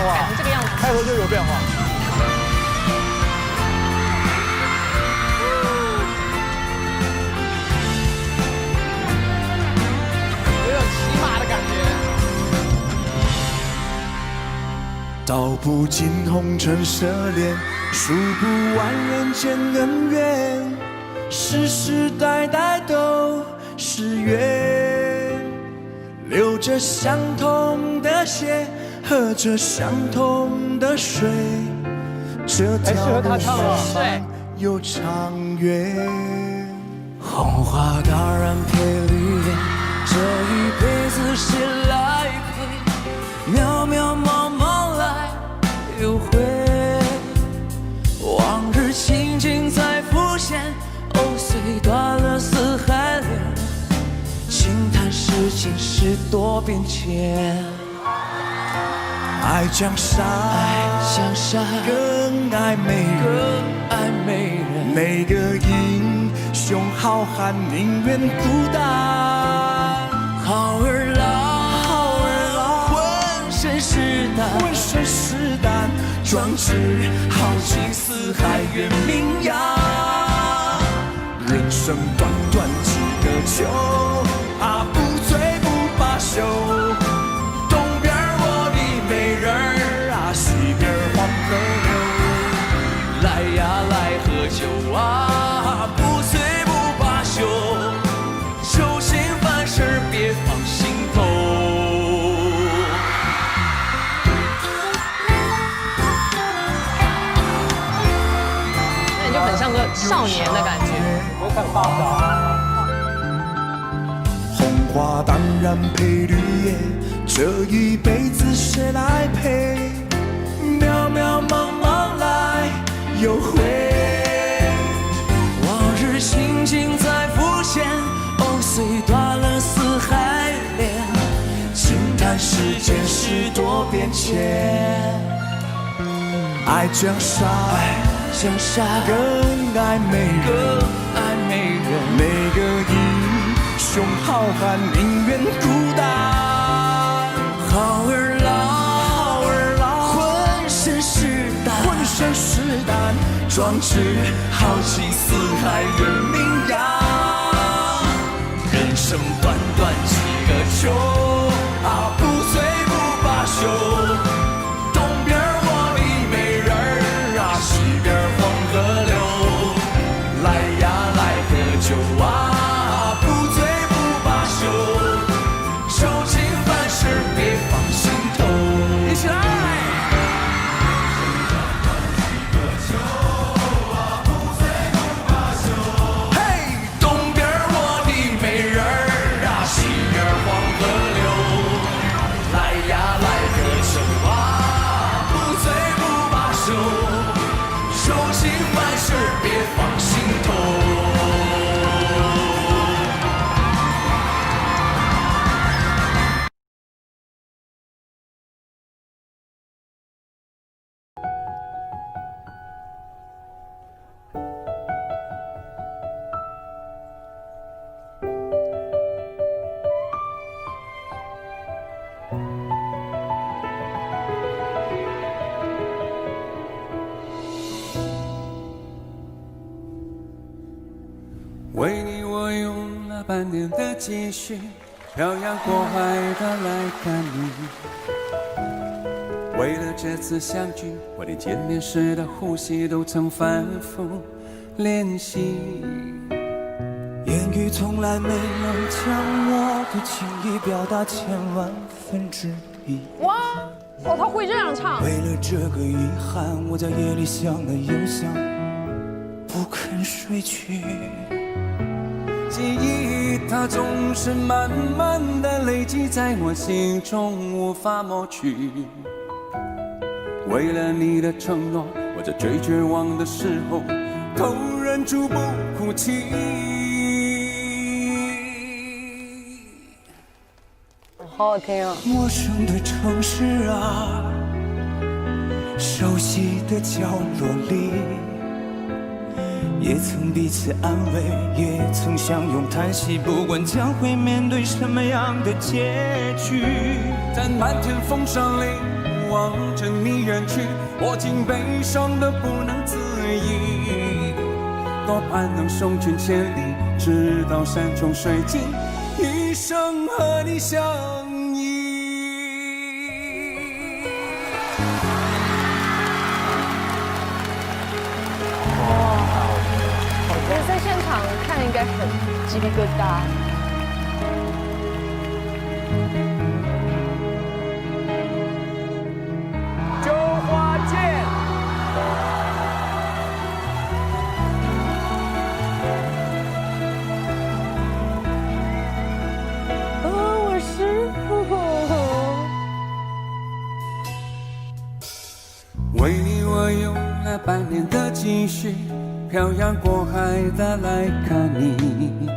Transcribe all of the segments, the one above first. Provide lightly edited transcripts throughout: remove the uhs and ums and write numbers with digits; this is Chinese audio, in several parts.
化，改成这个样子，开头就有变化。有点骑马的感觉。道不尽红尘奢恋，数不完人间恩怨，世世代代都是缘，流着相同的血，喝着相同的水，这条路上有长远。红花当然配绿叶，这一辈子谁来陪？渺渺茫茫来又回，往日情景再浮现，碎断了四海连，轻叹世间事多变迁。爱江山，更爱美人，每个英雄好汉宁愿孤单。好儿郎，浑身是胆，壮志豪情四海远名扬。人生短短几个秋啊，不醉不罢休。东边我的美人儿啊，西边黄河流。来呀来喝酒啊，不醉不罢休。酒醒凡事别放心头。那你就很像个少年的感觉。我看发达。红花当然配绿叶，这一辈子谁来陪？渺渺茫茫来又回，往日情景再浮现，碎断了四海连，轻叹世间事多变迁。爱江山，更爱美人，每个英雄好汉宁愿孤单。好儿郎，浑身是胆，壮志豪情四海远名扬。人生短短几个秋啊，不醉不罢休。东边我的美人儿啊，西边黄河流。来呀来喝酒啊，不醉不罢休。酒醒凡事别放心头。一起来。为你我用了半年的积蓄，漂洋过海的来看你。为了这次相聚，我连见面时的呼吸都曾反复练习。言语从来没能将我的情意表达1/1000。哇，哦，他会这样唱。为了这个遗憾，我在夜里想了又想，不肯睡去。记忆它总是慢慢的累积在我心中，无法抹去。为了你的承诺，我在最绝望的时候都忍住不哭泣。好好听啊！陌生的城市啊，熟悉的角落里，也曾彼此安慰，也曾相拥叹息，不管将会面对什么样的结局。在漫天风沙里，望着你远去，我竟悲伤得不能自已。多盼能送君千里，直到山穷水尽，一生和你相依。我觉得在现场看应该很鸡皮疙瘩。周华健，我是为你我用了半年的积蓄，漂洋过海的来看你。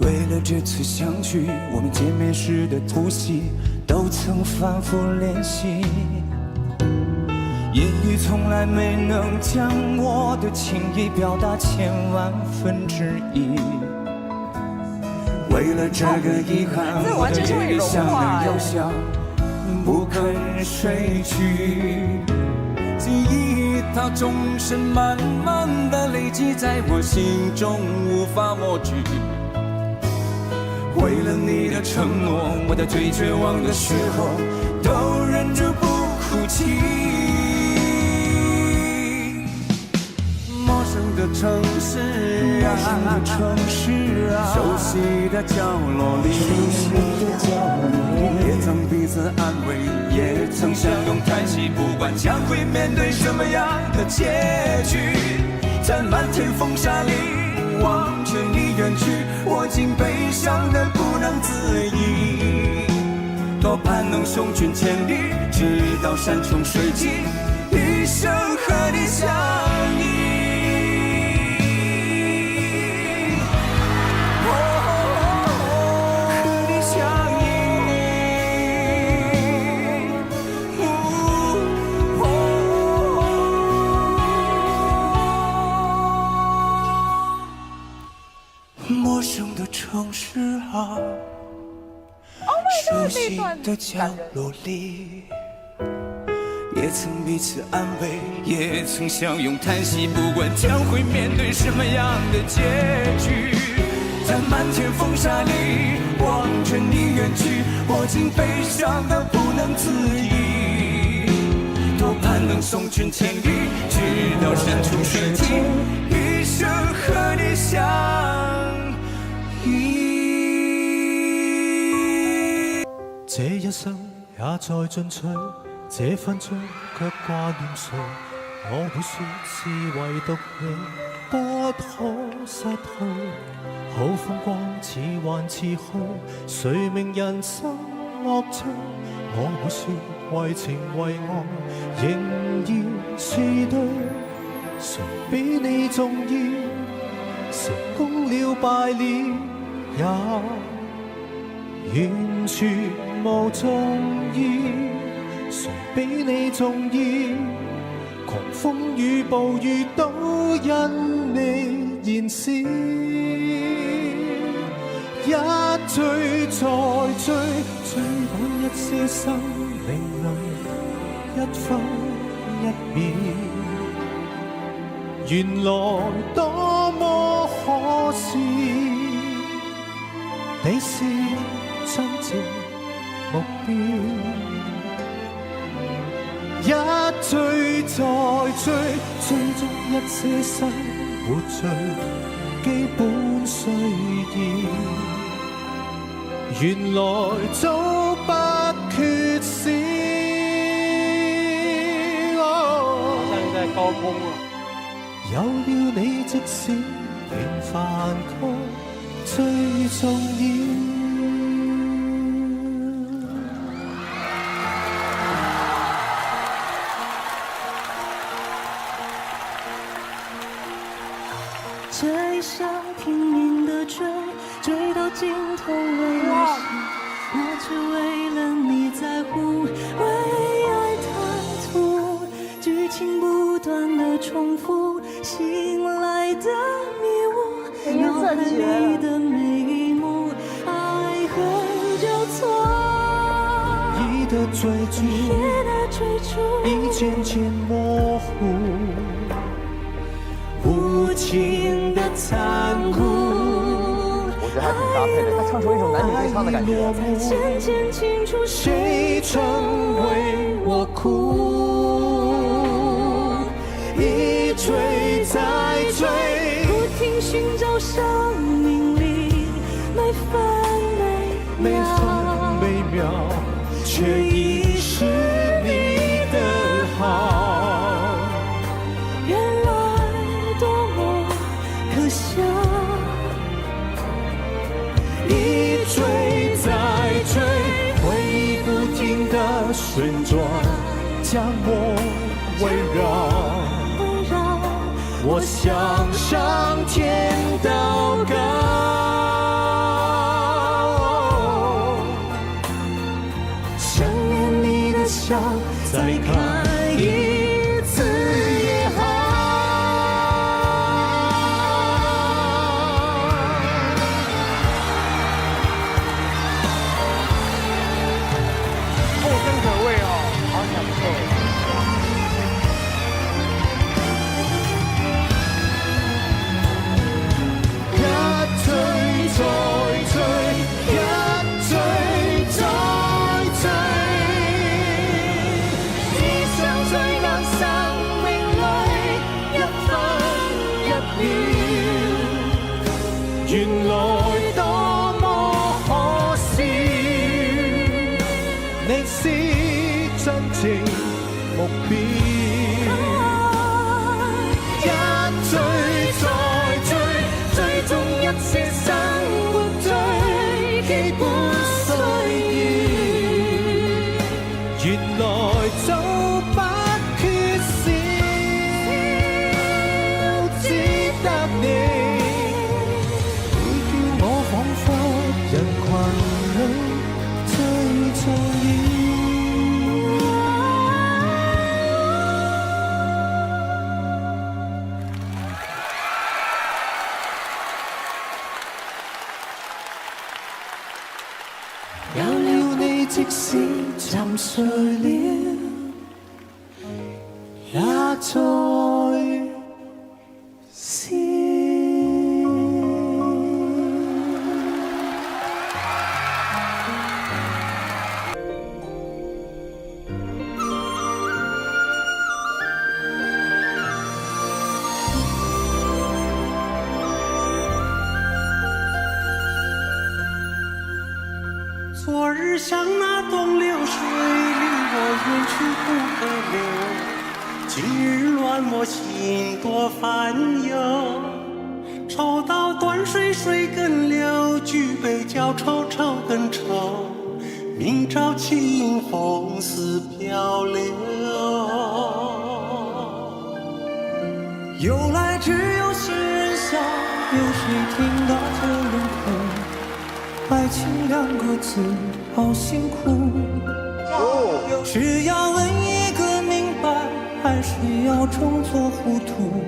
为了这次相聚，我们见面时的呼吸都曾反复练习，言语从来没能将我的情意表达1/1000。为了这个遗憾，我的眼泪像个邮箱，不肯睡去。记忆它总是慢慢的累积在我心中，无法抹去。为了你的承诺，我在最绝望的时候都忍住不哭泣。陌生的城市啊，熟悉的角落里，也曾彼此安慰，也曾相拥叹息，不管将会面对什么样的结局，在漫天风沙里望着你远去，我竟悲伤得不能自已。多盼能送君千里，直到山穷水尽，一生和你相依。陌生的城市啊，熟悉的角落里，也曾彼此安慰，也曾相拥叹息，不管将会面对什么样的结局，在漫天风沙里望着你远去，我竟悲伤得不能自已。多盼能送君千里，直到山穷水尽，一生和你相依。这一生也在進取，這分鐘卻掛念誰？我會說是唯獨你不可失去。好風光似幻似虛，誰明人生樂趣？我會說為情為愛，仍然是對。誰比你重要？成功了敗了也完全無重要，誰比你重要？狂風與暴雨都因你燃燒，一追再追，追趕一些生命裏一分一秒，原來多麼可笑，你是真正目標，一追再追，追蹤一些生活最基本需要，原來早不缺少。好像在高空啊。有了你，即使平凡卻最重要。这一生拼命的追，追到尽头为了谁？那只为了你在乎，为爱贪图，剧情不断的重复，醒来的迷雾，脑海里的每一幕，爱恨交错。一的追逐，已渐渐模糊，无情的残酷。我觉得还挺搭配的，他唱出一种男女对唱的感觉。渐渐清楚谁曾为我哭，一追再追，不停寻找生命里每分每秒，却已是你的好。原来多么可笑，一追再追，回忆不停地旋转，将我围绕。我向上天祷告，想念你的笑，再看一次也好。后生可畏哦，好享受。原來多麼可笑，你是真正目標。一追再追，追蹤一些生活最基本需要，原來早不缺少，只得你。人群裏最重要。有了你，即使沉睡了，也在笑。昨日像那东流水，离我远去不可留。今日乱我心多烦忧。抽刀断水水更流，举杯浇愁愁更愁。明朝清风似漂流。由来只有新人笑，有谁听到这人哭？爱情两个字好辛苦，是要问一个明白，还是要装作糊涂？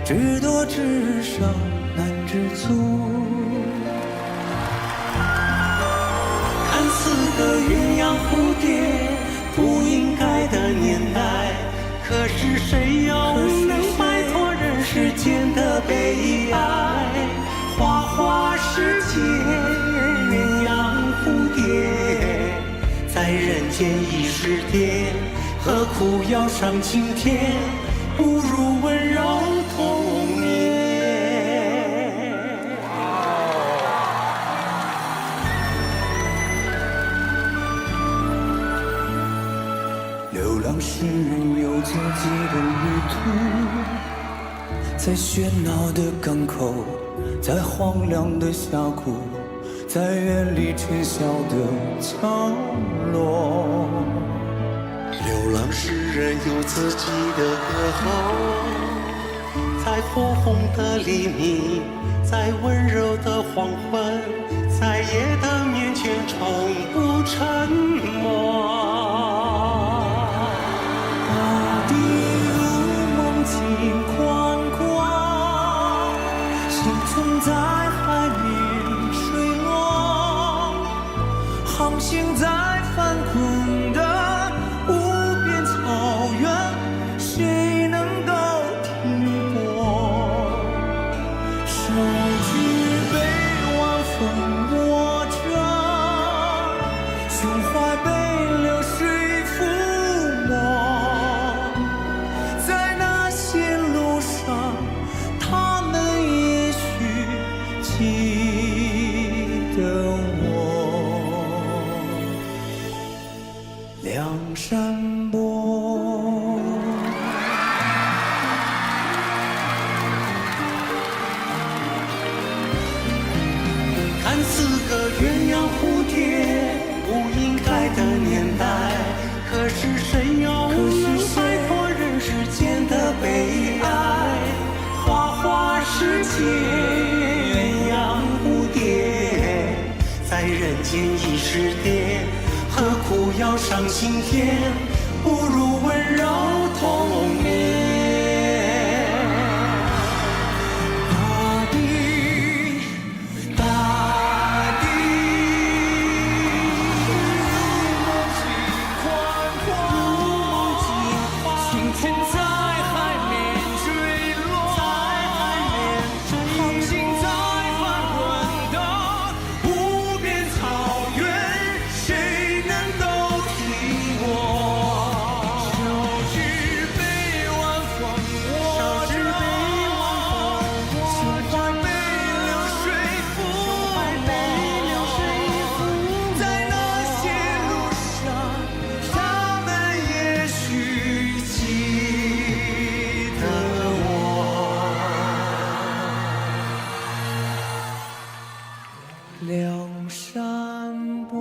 知多知少难知足。看似个鸳鸯蝴蝶，不应该的年代，可是谁又能摆脱人世间的悲哀？花花世界，鸳鸯蝴蝶，在人间已是蝶，何苦要上青天？不如温柔童年。流浪诗人有自己的旅途，在喧闹的港口，在荒凉的峡谷，在远离尘嚣的角落。流浪诗人有自己的歌喉，在火红的黎明，在温柔的黄昏，在夜的面前从不沉默。大地如梦境宽广，星存在海面水落，航行在翻滚的无边草原，谁能够停泊？手举被晚风握着，胸怀被流水抚摸，在那些路上，他们也许记得我。梁山伯，看似个鸳鸯蝴蝶不应该的年代，可是谁又能摆脱人世间的悲哀？花花世界，鸳鸯蝴蝶，在人间已是蝶，何苦要上青天？不如温柔童年。大地，大地，如梦境宽阔，青天在海面坠落，航行在翻滚的无边草原，谁能够替我？手举杯晚风握着，胸怀被流水抚摸，在那些路上，他们也许记得我。梁山伯。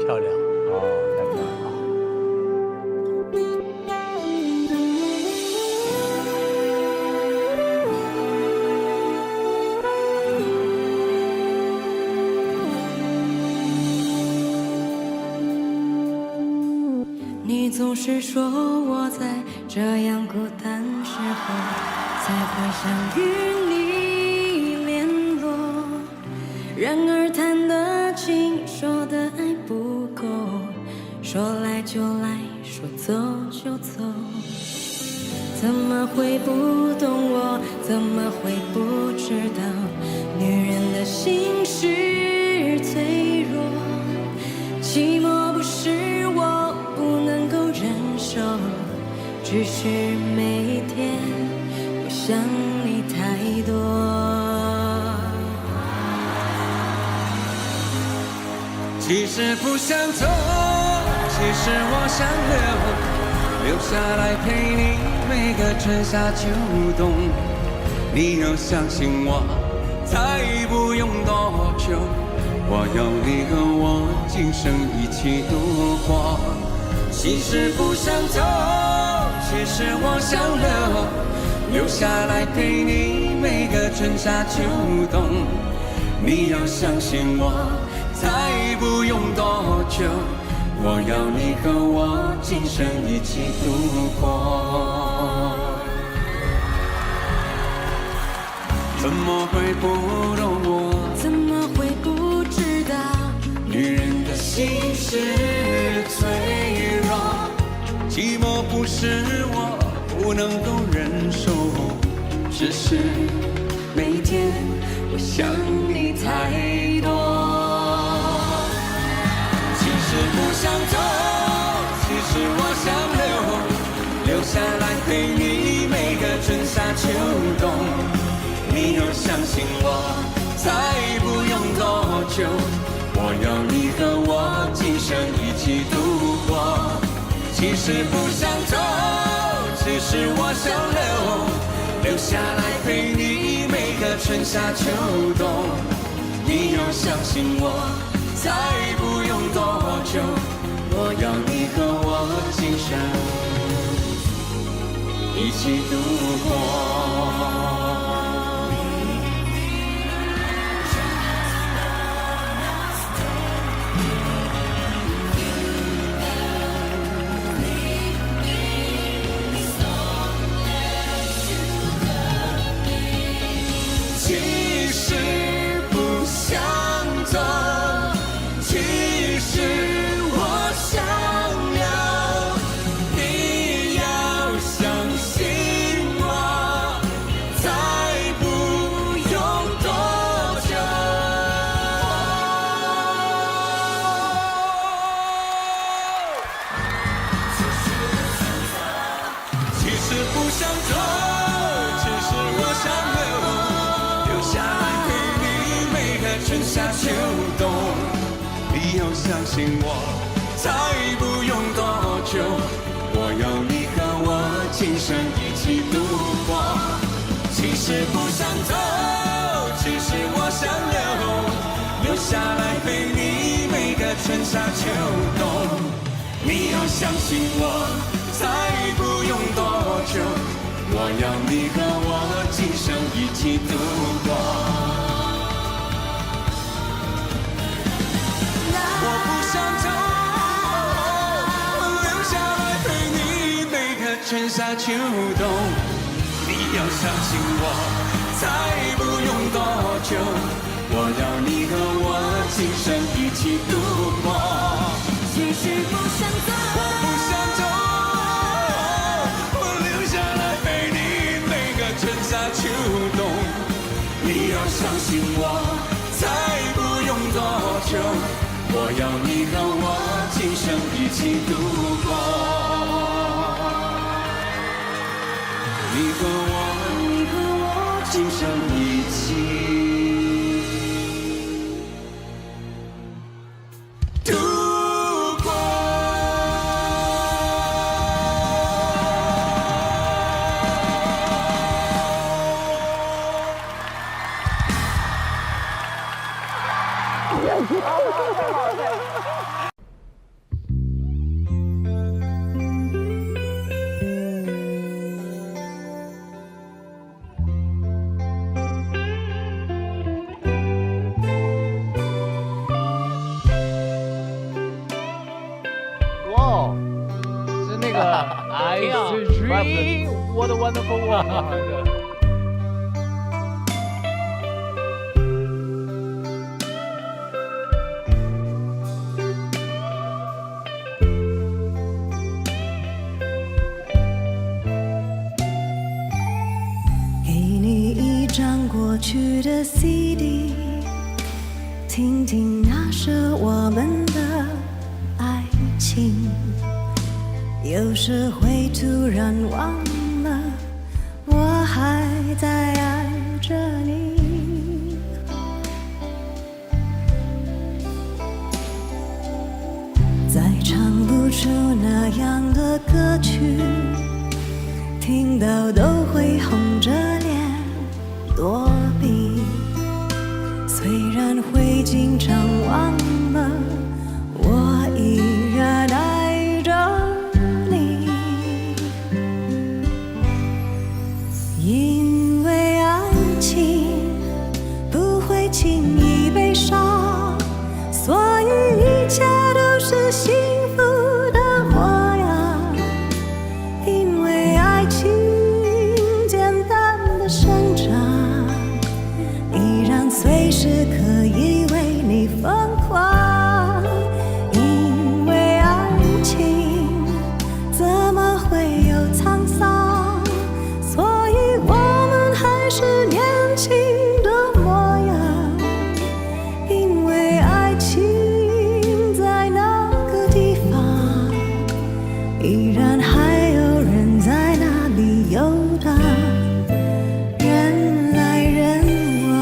漂亮。哦，太漂亮了。你总是说我在这样孤单时候才会想与你联络，然而谈的情说的爱不够，说来就来，说走就走，怎么会不懂我？怎么会不知道女人的心是脆弱？寂寞不是我不能够忍受，只是每天我想你太多。其实不想走，其实我想留下来陪你每个春夏秋冬。你要相信我，才不用多久，我要你和我今生一起度过。其实不想走，其实我想留下来陪你每个春夏秋冬。你要相信我，才不用多久，我要你和我今生一起度过。怎么会不懂我？怎么会不知道女人的心是脆弱，寂寞不是我不能够忍受，只是每天我想你太多。其实不想走，其实我想留下来陪你每个春夏秋冬。你要相信我，才不用多久，我要你和我今生一起度过。其实不想走，其实我想留下来陪你每个春夏秋冬。你要相信我，才不用多久，我要你和我我今生一起度过。其实不想走，其实我想要，你要相信我，再不用多久。其实不想走，其实我想留下来陪你每个春夏秋冬。你要相信我，再不用多久，我要你和我今生一起度过。其实不想走，其实我想留下来陪你每个春夏秋冬。你要相信我，再不用多久，我要你和我今生一起度过。我不想走，留下来陪你每个春夏秋冬。你要相信我，再不用多久，我要你和我今生一起度过。其实不想走，我不想走，我留下来陪你每个春夏秋冬。你要相信我，再不用多久，我要你和我今生一起度过。你和我今生一起度过。哇，是那个 I Dream What a Wonderful World。给你一张过去的 CD， 听听那是我们的爱情。有时会突然忘了，我还在爱着你。再唱不出那样的歌曲，听到都会红着脸躲避。虽然会经常忘了，我依然爱着你。因为爱情不会轻易悲伤，所以一切都是幸福的模样。因为爱情简单的生长，依然随时可以为你疯狂。因为爱情怎么会有沧桑，所以我们还是年轻的模样。因为爱情在那个地方，依然还有人在那里游荡，人来人往。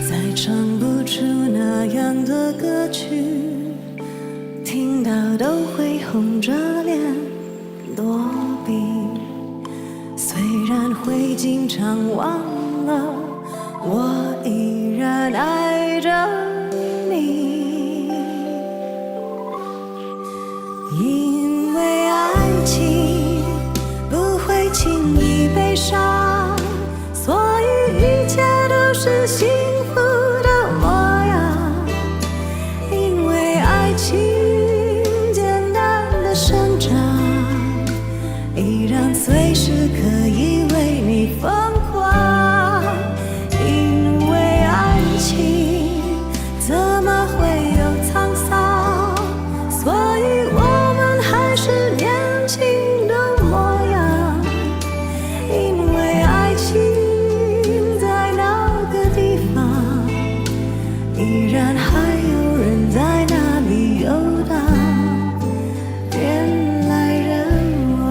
在歌曲，听到都会红着脸躲避。虽然会经常忘了，我依然爱着你。因为爱情不会轻易悲伤，所以一切都是幸福的模样。因为爱情简单的生长，依然随时可以为你疯狂。因为爱情怎么会有沧桑，所以我们还是年轻的模样。因为爱情在那个地方，依然还有人在那里游荡，人来人往。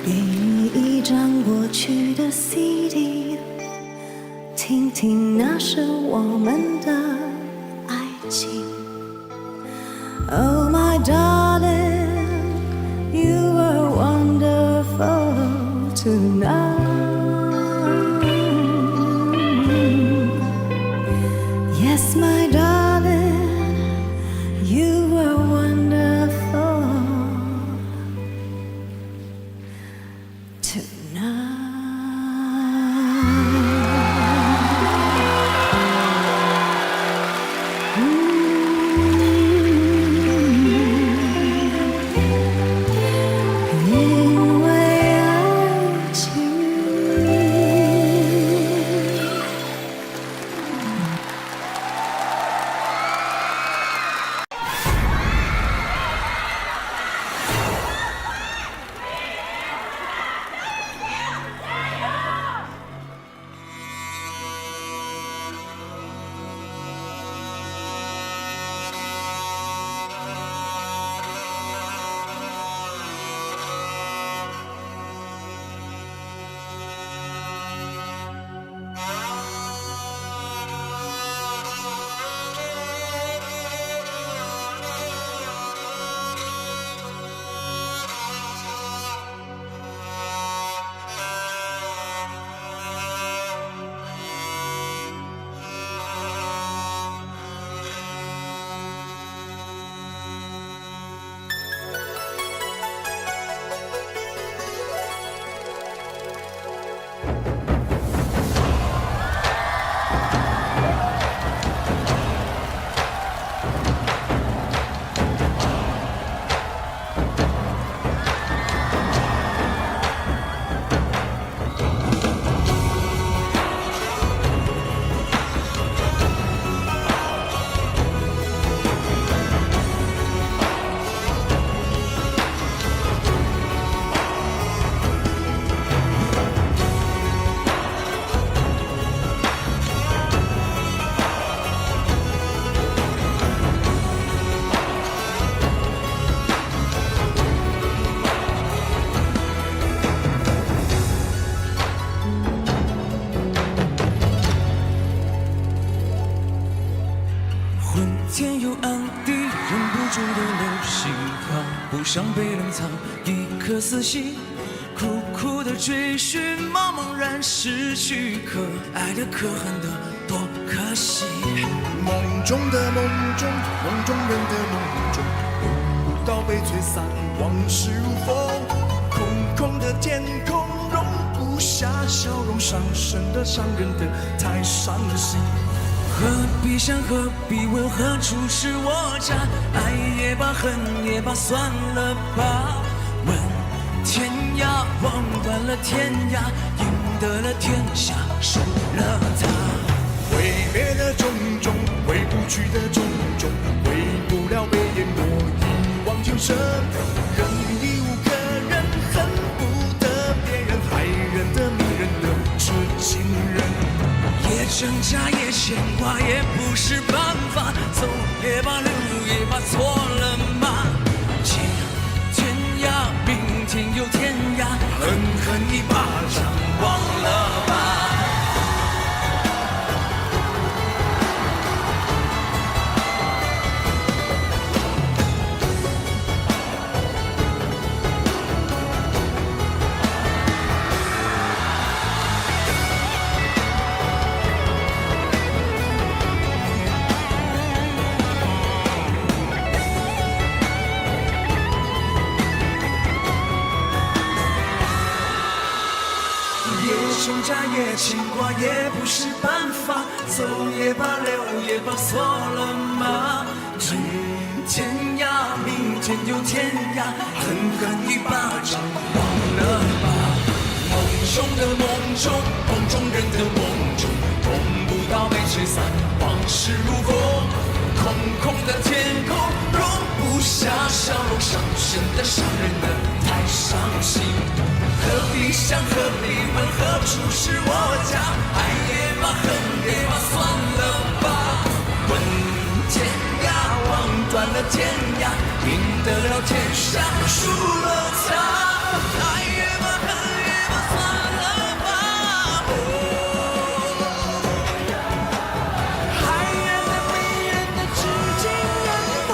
给你一张过去的 CD， 听听那是我们的爱情。Oh my darling, you were wonderful tonight. Yes, my darling, you were wonderful tonight. 因为爱情。昏天又暗地，忍不住的流星好不想被冷藏一颗死心，苦苦的追寻，茫茫然失去，可爱的可恨的多可惜。梦中的梦中，梦中人的梦中，轮不到被吹散，往事如风。空空的天空，容不下笑容，伤神的伤人的太伤心。何必想，何必问，何处是我家？爱也罢，恨也罢，算了吧。问天涯，望断了天涯，赢得了天下，输了他。挥别的种种，回不去的种种，回不了被淹没，一往情深。人已无可忍，恨不得别人，害人的迷人的是情人。也挣扎，也牵挂，也不是办法。走也罢，留也罢，错了吗？天涯，明天有天涯，狠狠一巴掌，忘了吧。也挣扎也牵挂也不是办法，走也罢，留也罢，错了吗？今天涯，明天又天涯，狠狠一巴掌，忘了吧。梦中的梦中，梦中人的梦中，碰不到被吹散，往事如风。空空的天空，容不下笑容，伤神的伤人的，太伤心。何必想，何必问，何处是我家？爱也罢，恨也罢，算了吧。问天涯，望断了天涯，赢得了天下，输了他。爱也罢，恨也罢，算了吧。海人的、迷人的、至今人我。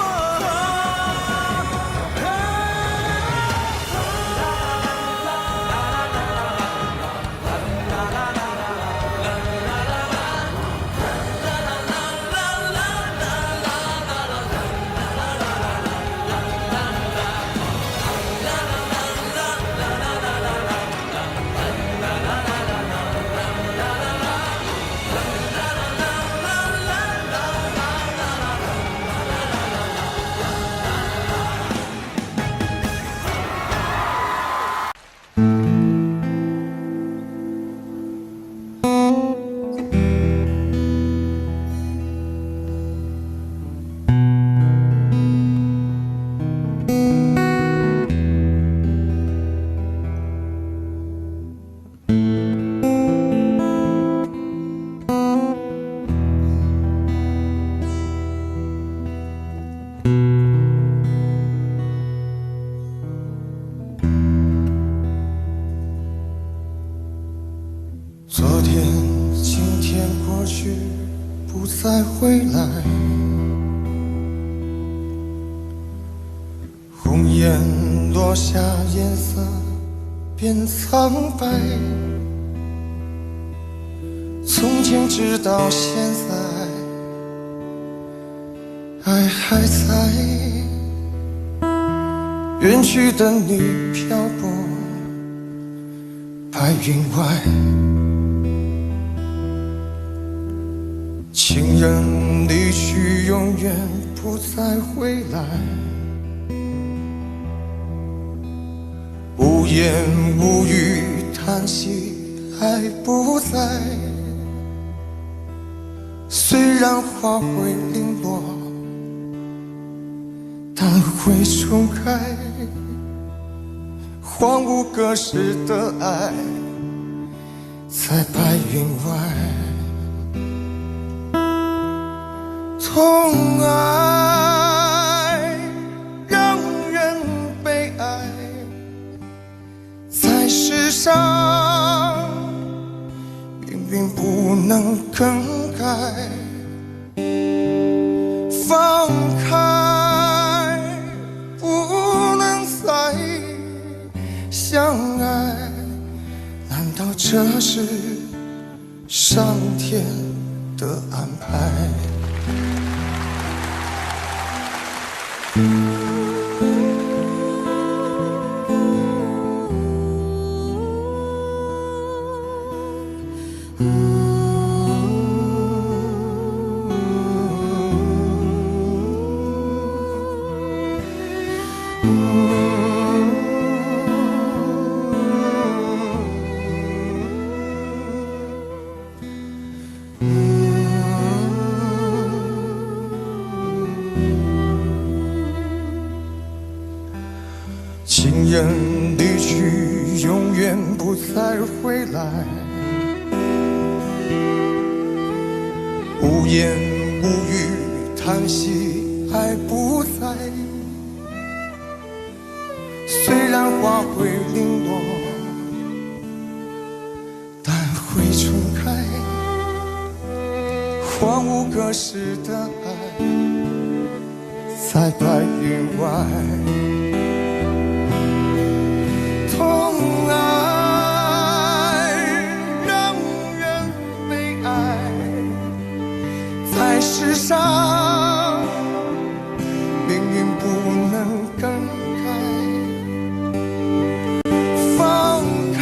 昨天、今天过去，不再回来。红颜落下，颜色变苍白。从前直到现在，爱还在。远去的你漂泊白云外。情人离去，永远不再回来。无言无语，叹息爱不在。虽然花会零落，但会重开。荒芜隔世的爱，在白云外。痛爱让人悲哀，在世上命运不能更改。放开不能再相爱，难道这是上天的安排？情人离去，永远不再回来。无言无语，叹息爱不在。虽然花会零落，但会重开。荒芜隔世的爱，在白云外。痛爱让人悲哀，在世上命运不能更改。放开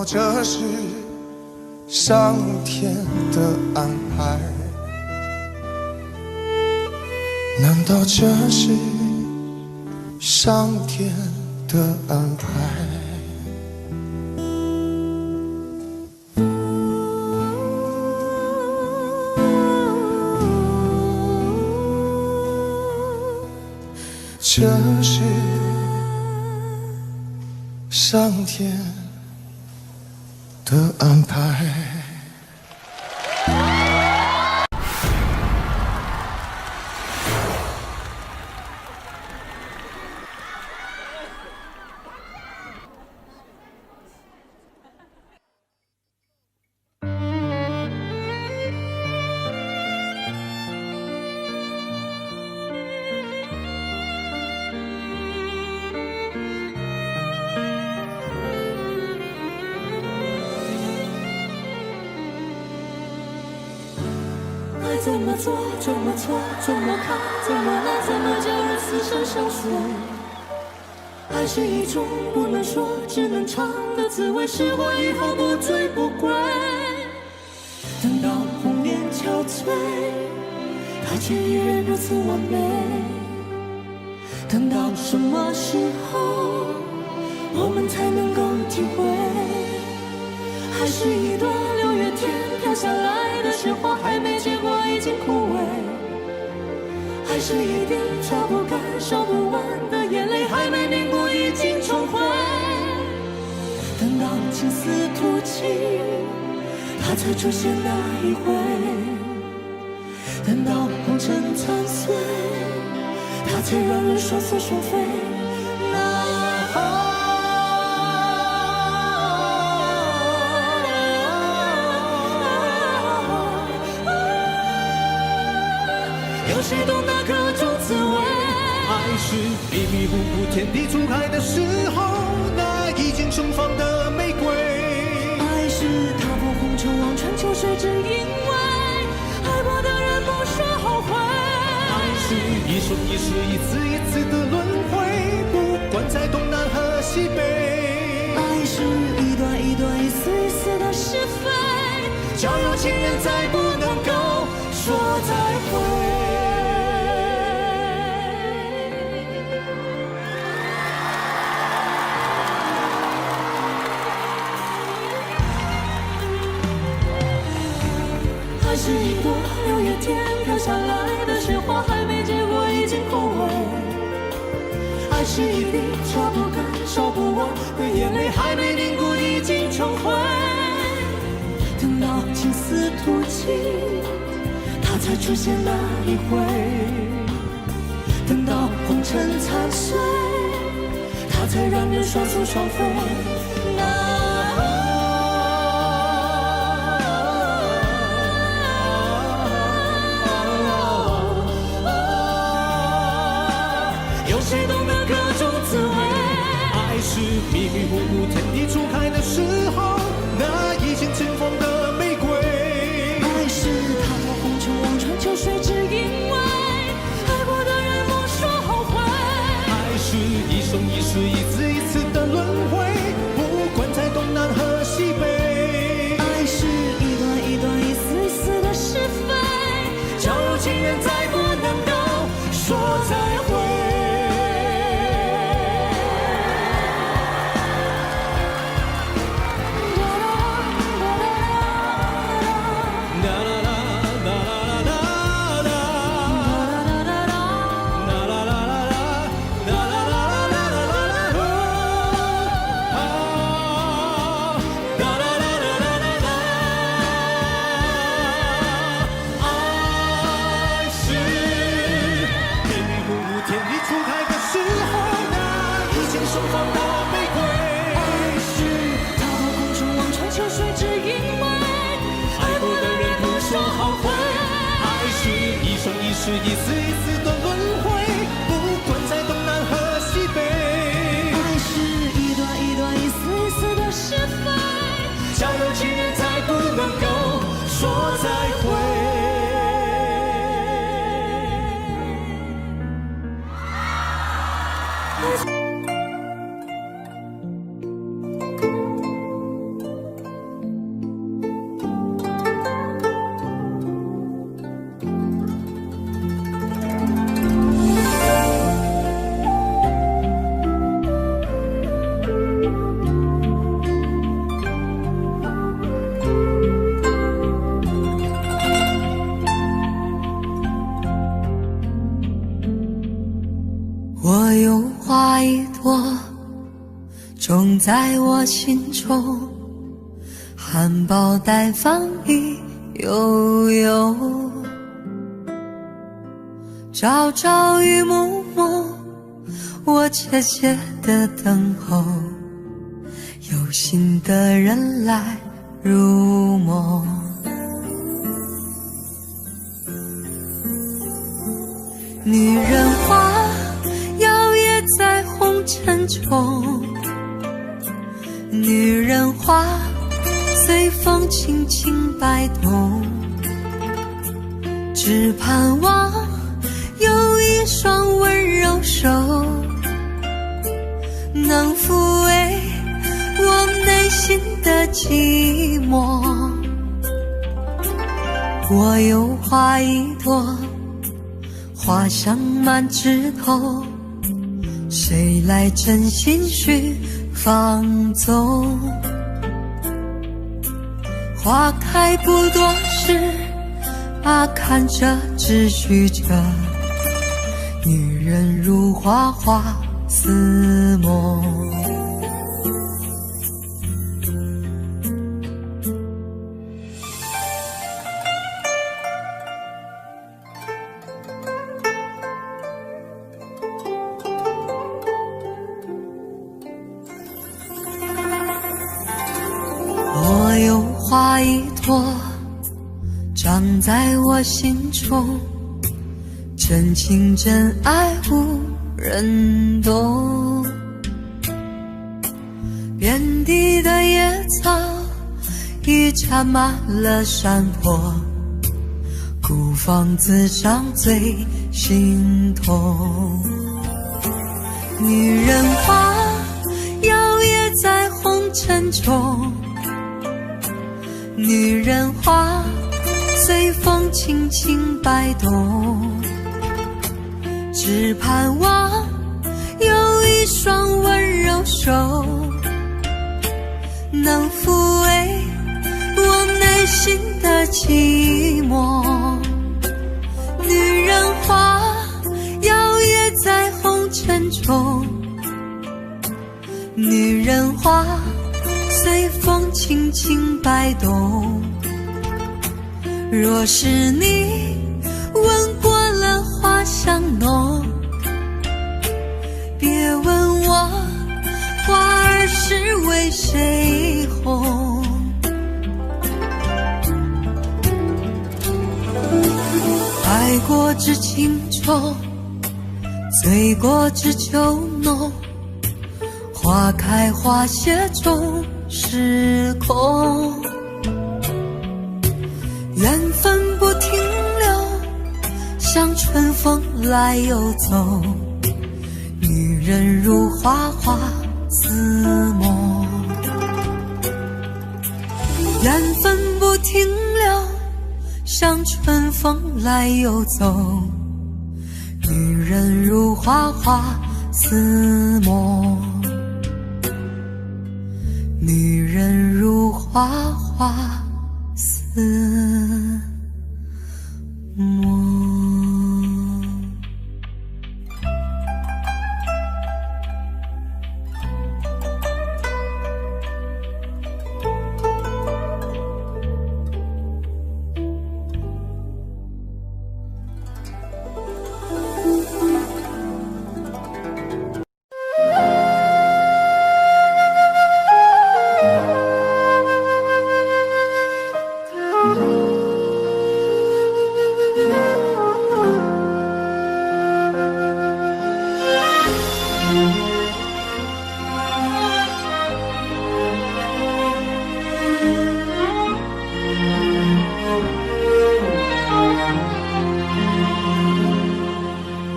这是上天的安排？难道这是上天的安排？这是上天的安排。爱怎么做，怎么错，怎么看，怎么来，怎么叫人死生相随？爱是一种不能说，只能尝的滋味，试过以后不醉不归。等到红颜憔悴，它却依然如此完美。等到什么时候，我们才能够体会？还是一段六月天飘下来的雪花，还没结果已经枯萎。还是一滴擦不干烧不完的眼泪，还没凝固已经重回。等到情丝吐尽，它才出现那一回。等到红尘残碎，它才让人双宿双飞。有谁懂得各种滋味？爱是迷迷糊糊天地初开的时候，那已经盛放的玫瑰。爱是踏破红尘望穿秋水，只因为爱过的人不说后悔。爱是一生一世一次一次的轮回，不管在东南和西北。爱是一段一段一丝一丝的是非，交有情人再不能够说再会。爱是一朵六月天飘下来的雪花，还没结果已经枯萎。爱是一滴擦不干烧不完的眼泪，还没凝固已经重回。等到情丝吐尽，它才出现那一回。等到红尘残碎，它才让人双宿双飞。谁懂得各种滋味？爱是迷迷糊糊天地初开的时候，那已经尘封的玫瑰。爱是踏破红尘望穿秋水，只因为爱过的人不说后悔。爱是一生一世一次一次的轮回，不管在东南和西北。爱是一段一段一丝一丝的是非，交有情人再不能够说再会。一世一次一次的轮回，不管在东南和西北。爱是一段一段一丝一丝的是非，交有情人才不能够说再会。我有花一朵，种在我心中，含苞待放一悠悠，朝朝与暮暮，我切切地等候，有心的人来入梦。女人花摇曳在红尘中，女人花随风轻轻摆动，只盼望有一双温柔手能抚慰我内心的寂寞。我有花一朵，花香满枝头，谁来真心去放纵？花开不多时，看着只许着女人如花花似梦。我有花一朵，长在我心中，真情真爱无人懂。遍地的野草已缠满了山坡，孤芳自赏最心痛。女人花摇曳在红尘中，女人花随风轻轻摆动，只盼望有一双温柔手能抚慰我内心的寂寞。女人花摇曳在红尘中，女人花随风轻轻摆动。若是你闻过了花香浓，别问我花儿是为谁红。爱过知情重，醉过知酒浓，花开花谢终是空。缘分不停留，像春风来又走，女人如花花似梦。缘分不停留，像春风来又走，女人如花花似梦。女人如花花似梦。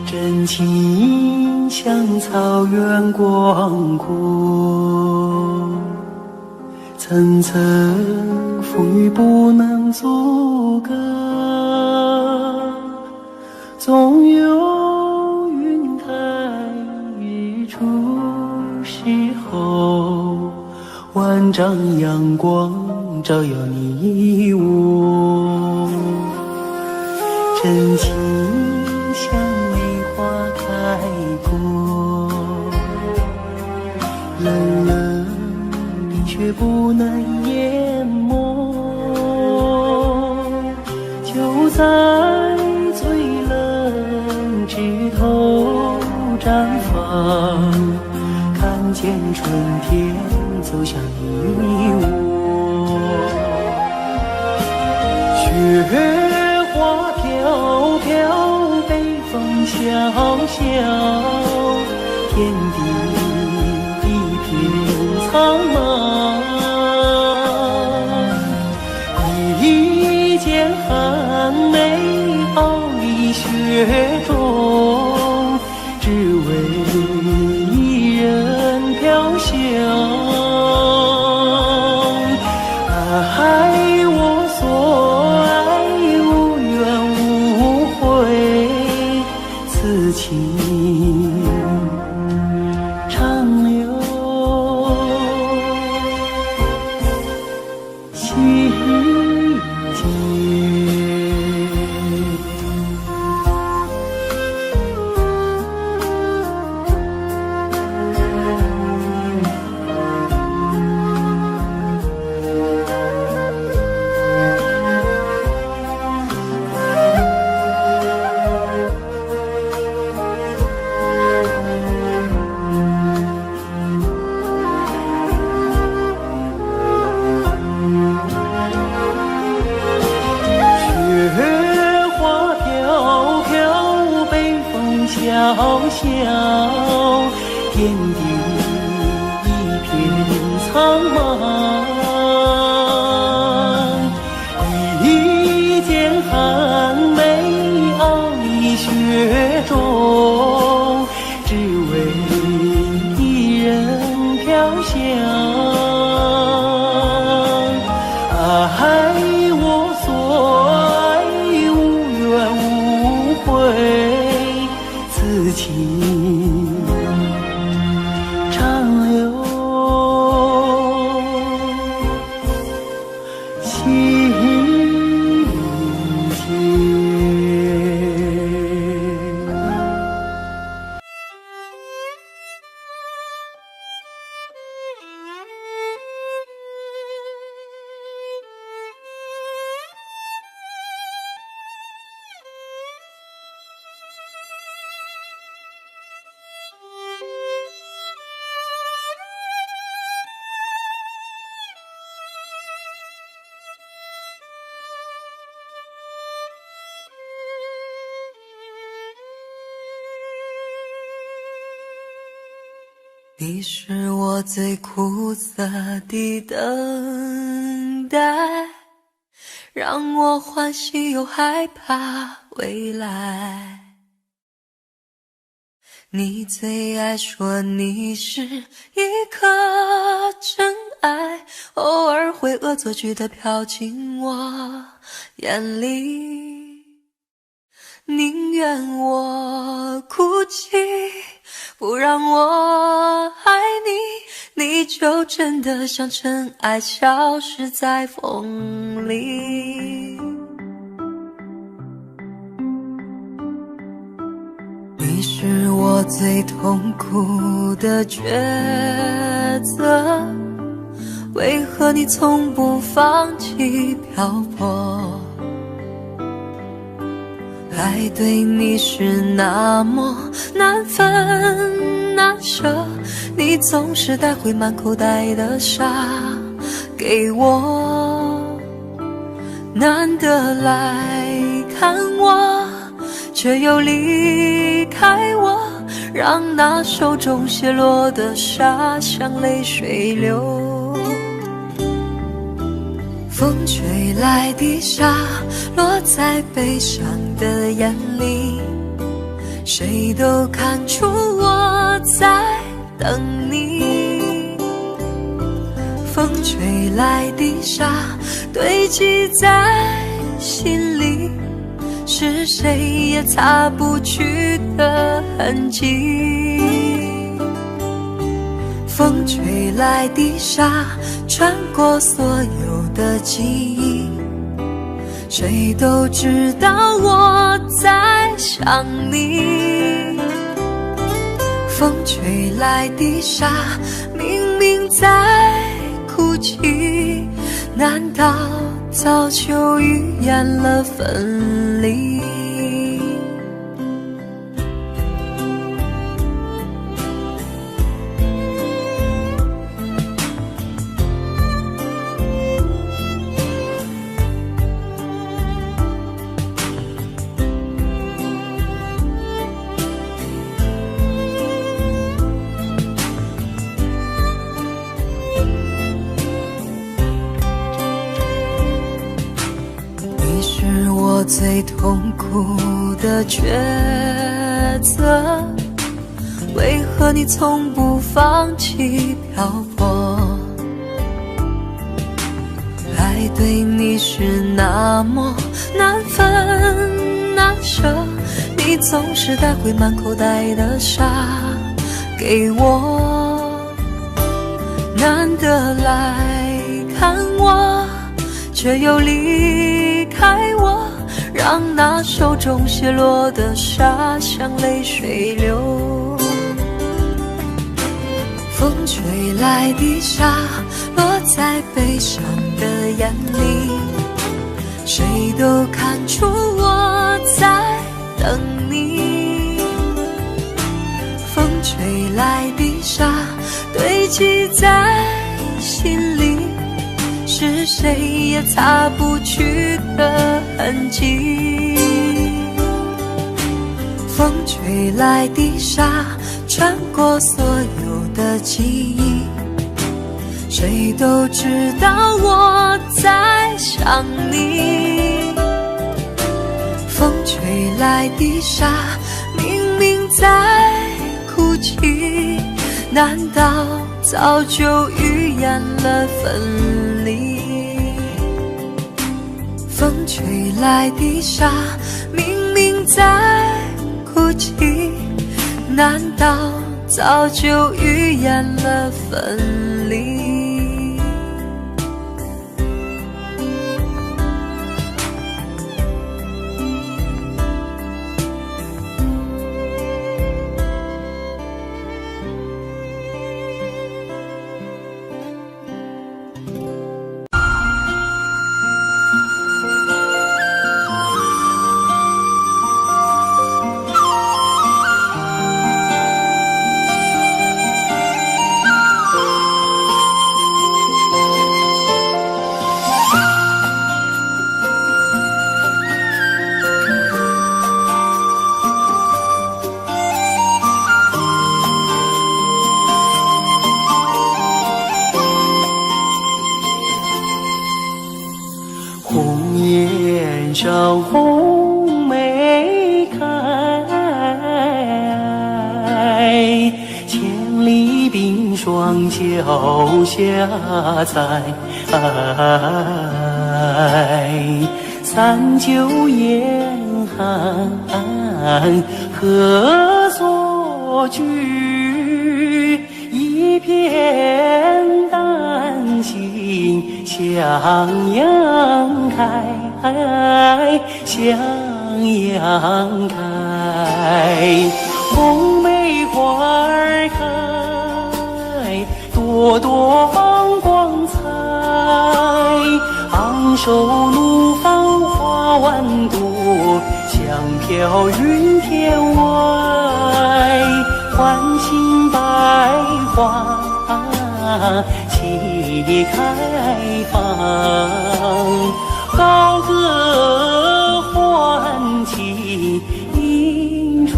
真情像草原广阔，层层风雨不能阻隔，总有云开一处时候，万丈阳光照耀你我。真情像梅花开过，却不能淹没。就在最冷枝头绽放，看见春天走向你我。雪花飘飘，北风萧萧，天地一片苍茫。一剑寒梅傲立雪中，只为一人飘香。爱我所爱，无怨无悔，此情长留心间。小小天地一片苍茫，一剑寒梅傲立雪中，只为一人飘香。爱我所爱，无怨无悔，此情长留心间。你是我最苦涩的等待，让我欢喜又害怕未来。你最爱说你是一颗真爱，偶尔会恶作剧地飘进我眼里。宁愿我哭泣，不让我爱你，你就真的像尘埃消失在风里。你是我最痛苦的抉择，为何你从不放弃漂泊？爱对你是那么难分难舍，你总是带回满口袋的沙给我，难得来看我，却又离开我，让那手中泻落的沙像泪水流。风吹来的沙落在悲伤的眼里，谁都看出我在等你。风吹来的沙堆积在心里，是谁也擦不去的痕迹。风吹来的沙穿过所有的记忆，谁都知道我在想你。风吹来的沙明明在哭泣，难道早就预言了分离？最痛苦的抉择，为何你从不放弃漂泊？爱对你是那么难分难舍，你总是带回满口袋的沙给我，难得来看我，却又离开我，让那手中泻落的沙像泪水流。风吹来的沙落在悲伤的眼里，谁都看出我在等你。风吹来的沙堆积在心里，是谁也擦不去的痕迹。风吹来的沙穿过所有的记忆，谁都知道我在想你。风吹来的沙明明在哭泣，难道早就预言了分离？风吹来的沙明明在哭泣，难道早就预言了分离？红颜上红梅开，千里冰霜脚下踩。三九严寒何所居？一片丹心向阳开，向阳开。红梅花儿开，朵朵放光彩。昂首怒放花万朵，香飘云天外。唤醒百花齐开放，高歌欢庆迎春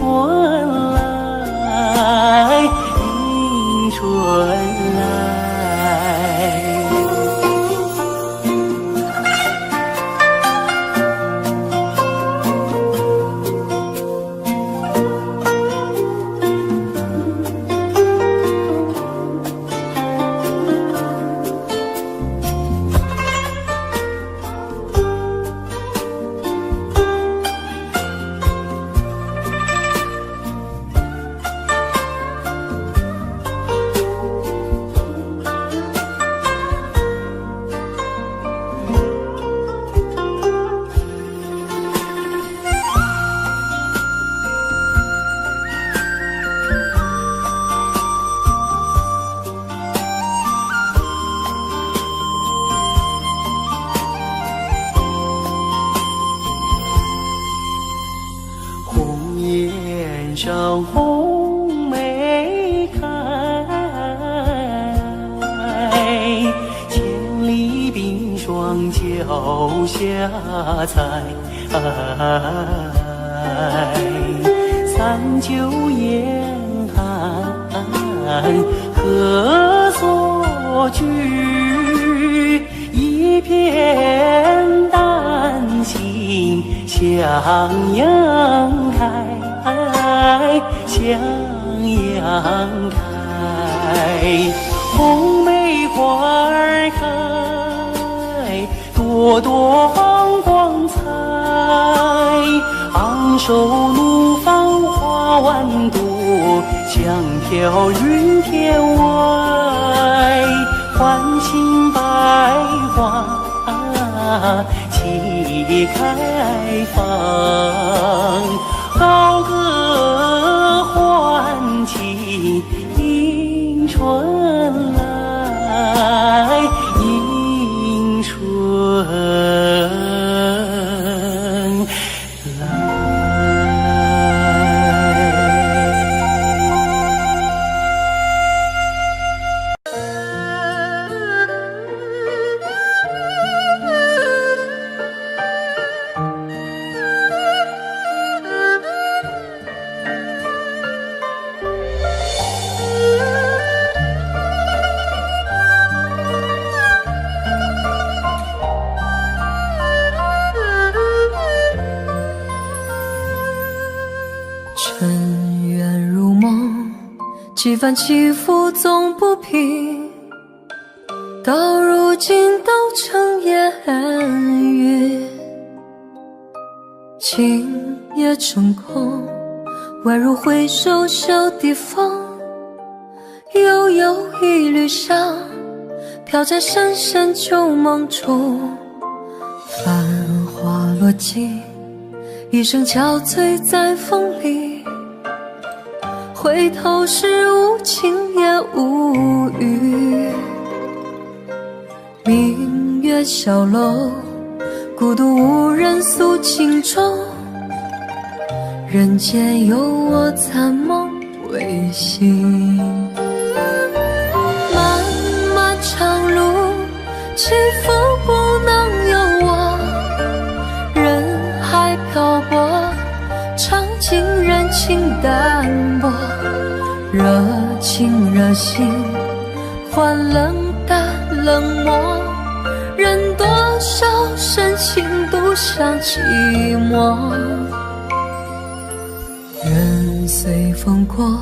来，迎春来。下采。三九严寒何所居？一片丹心向阳开，向阳开。红梅花儿开，朵朵光彩。昂首怒放花万朵，香飘云天外。唤醒百花齐开放，高歌欢庆迎春来，迎春来。尘缘如梦，几番起伏总不平，到如今都成烟云。情也成空，宛如回首袖底风，悠悠一缕香，飘在深深旧梦中。繁花落尽，一声憔悴在风里，回头时无情也无语。明月小楼，孤独无人诉情衷，人间有我残梦未醒。漫漫长路，起伏不能由我，人海漂泊，尝尽人情淡薄。热情热心，换冷淡冷漠，人多少深情独享寂寞。人随风过，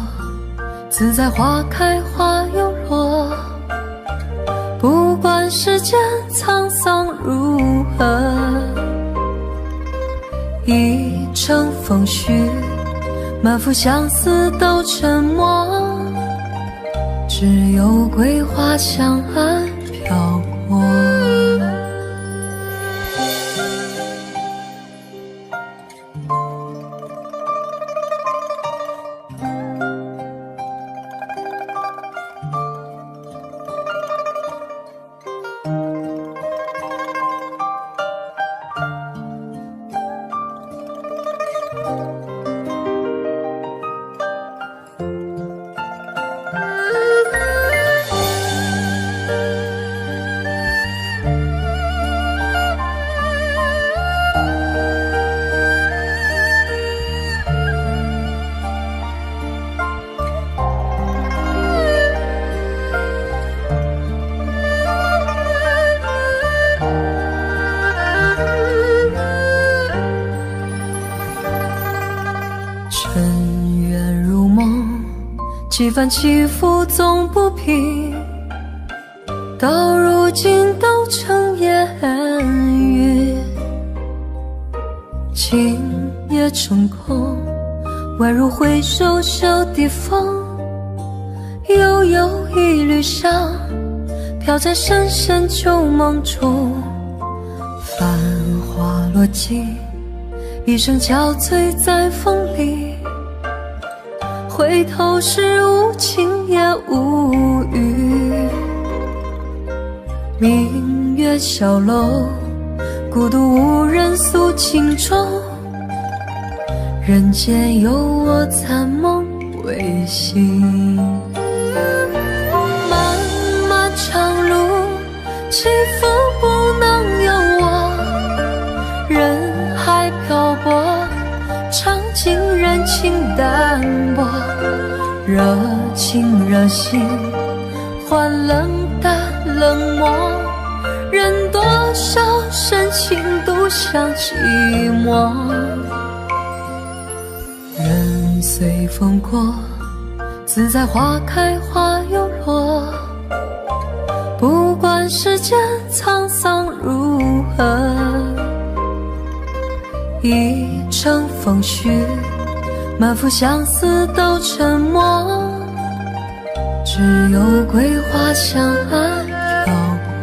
自在花开花又落，不管世间沧桑如何，一程风絮，满腹相思都沉默，只有桂花香岸飘过。尘缘如梦，几番起伏总不平，到如今都成烟云。情也成空，宛如回首袖底风，悠悠一缕香，飘在深深旧梦中。繁花落尽，一声憔悴在风里，回头时无情也无语。明月小楼，孤独无人诉情衷，人间有我残梦未醒。漫漫长路，起伏不能由我，我，热情热心换冷淡冷漠，人多少深情独享寂寞。人随风过，自在花开花又落，不管世间沧桑如何，一程风絮，满腹相思都沉默，只有桂花香岸漂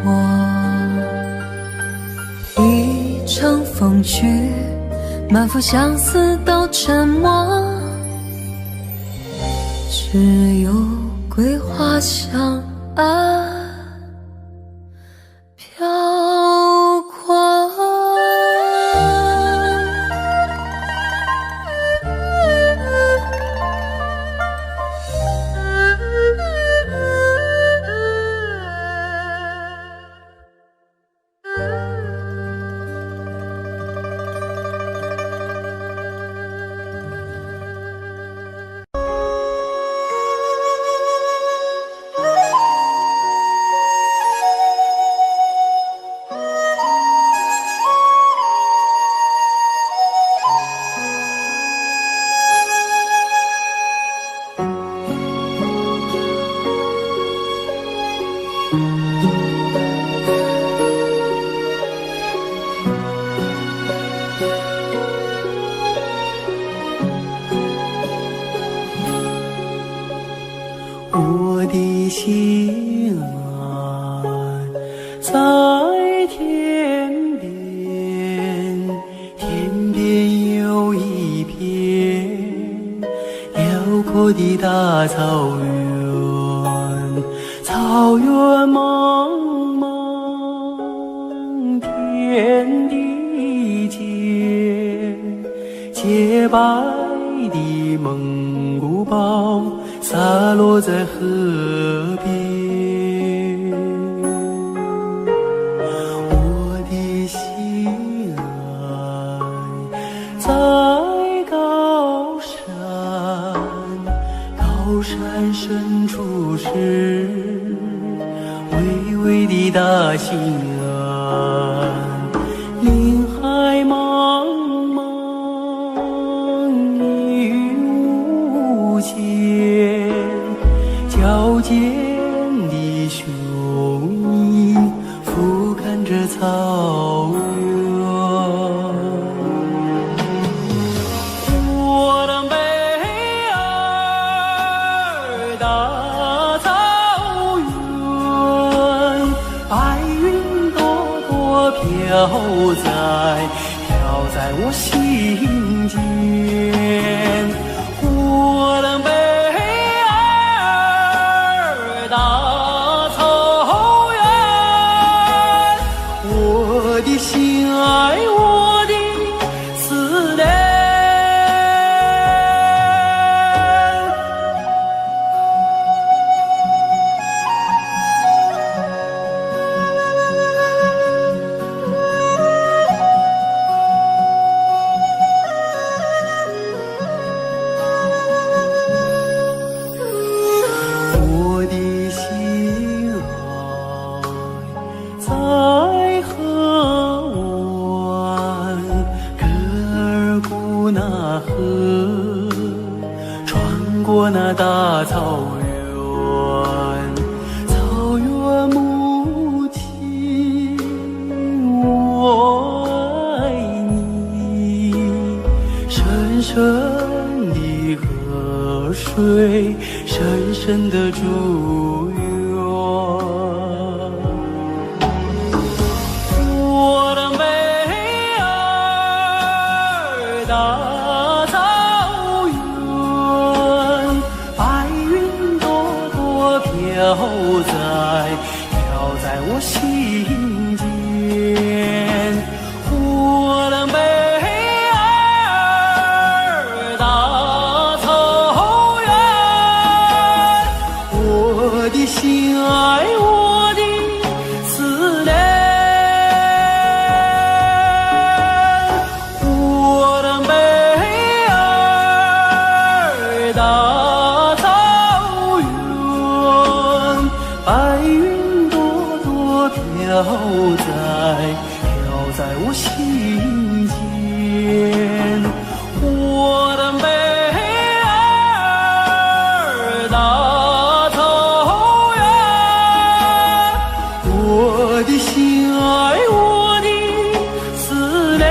泊。一程风絮，满腹相思都沉默，只有桂花香岸飘过。我的心啊，在天边，天边有一片辽阔的大草原，草原茫茫，天地间，洁白的蒙古包洒落在河边，我的心爱在高山，高山深处是巍巍的大兴安，林海茫茫一无间，矫健的雄鹰俯瞰着草原。我的北儿大草原，白云朵朵飘在我心间。我的北儿大草原，我的心爱，我的思念。我的心爱在河湾，格尔古纳河，穿过那大草原，草原母亲，我爱你，深深的河水，深深的祝愿。我的北儿大草原，白云朵朵飘在我心间。我的北儿大草原，我的心爱，我的思念。我的北儿大在飘在我心间，我的妹儿大草原，我的心爱我的思念。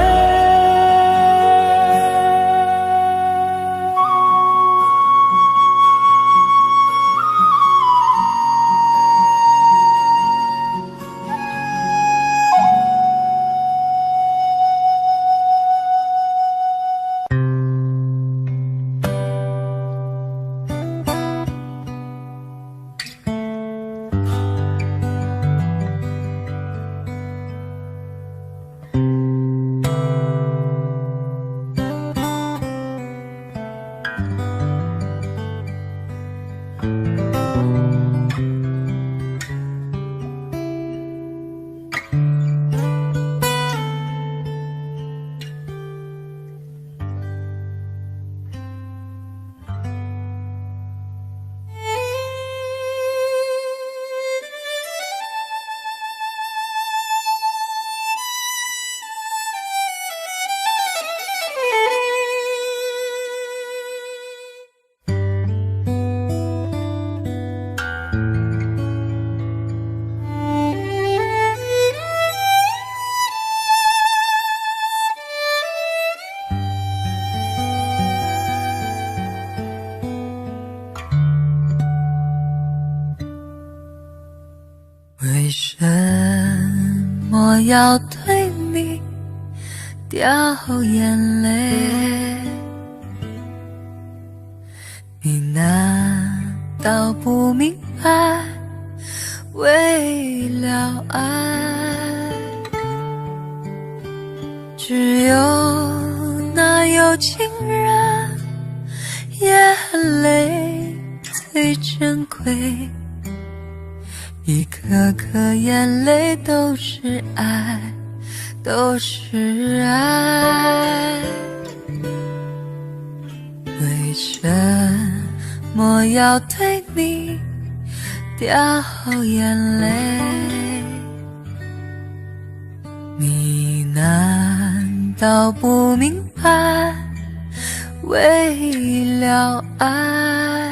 为什么要对你掉眼泪？你难道不明白，为了爱，只有那有情人眼泪最珍贵，一颗颗眼泪都是爱，都是爱。为什么要对你掉眼泪？你难道不明白，为了爱，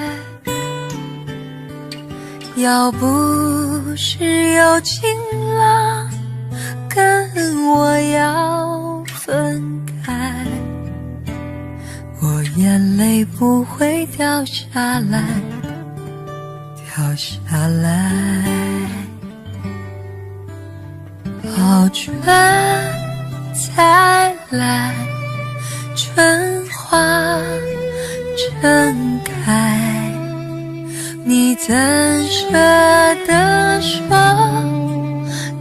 要不是有情郎跟我要分开，我眼泪不会掉下来，掉下来。好春才来，春花正开，你怎舍得说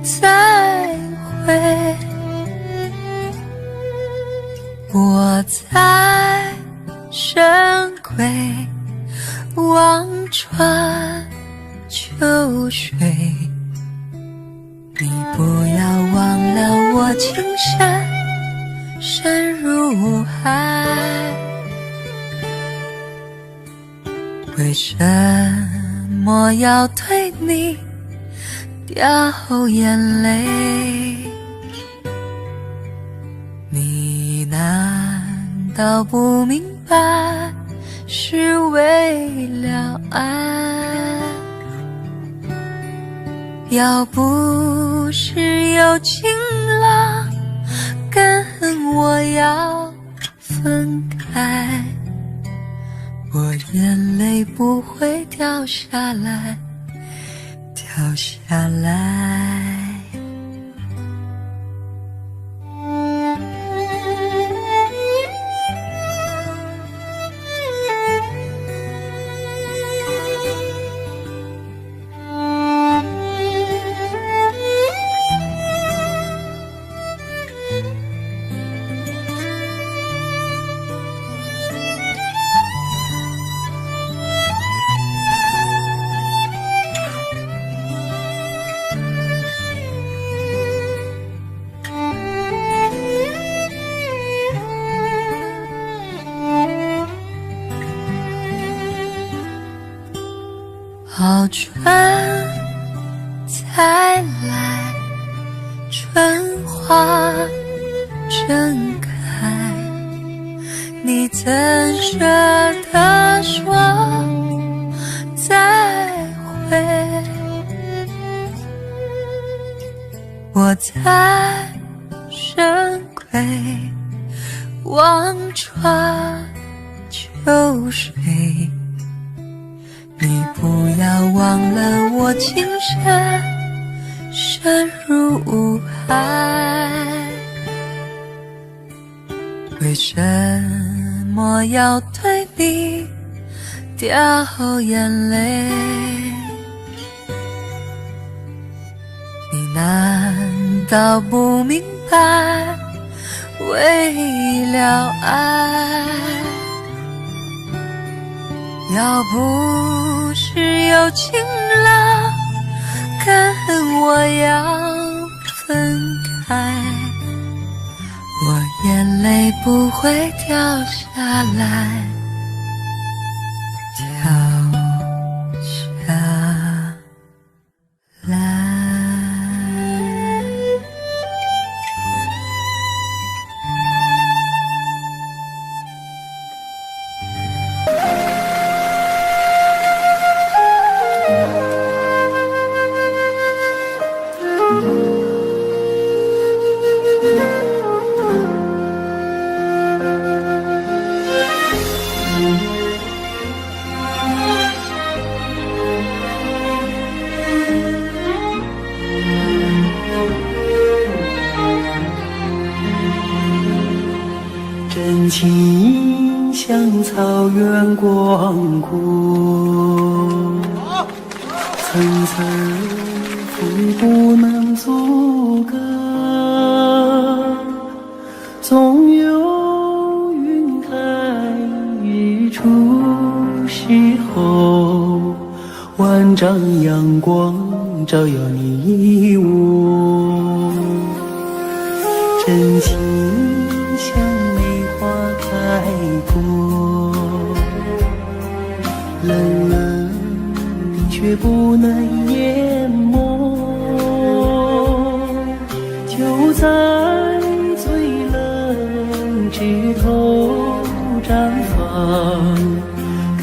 再会？我在深闺望穿秋水，你不要忘了我情深深如海。为什么要对你掉眼泪？你难道不明白，是为了爱？要不是有情郎跟我要分开，我眼泪不会掉下来，掉下来。好春才来，春花正开，你怎舍得说再会？我在深闺望穿秋水，你不要忘了我情深深如海。为什么要对你掉眼泪？你难道不明白，为了爱，要不是有情郎跟我要分开，我眼泪不会掉下来，掉下来。真情像草原广阔，层层浮不能阻隔，总有云开日出时候，万丈阳光照耀你我。真情像梅花开过，冷冷的却不能淹没，就在最冷枝头绽放，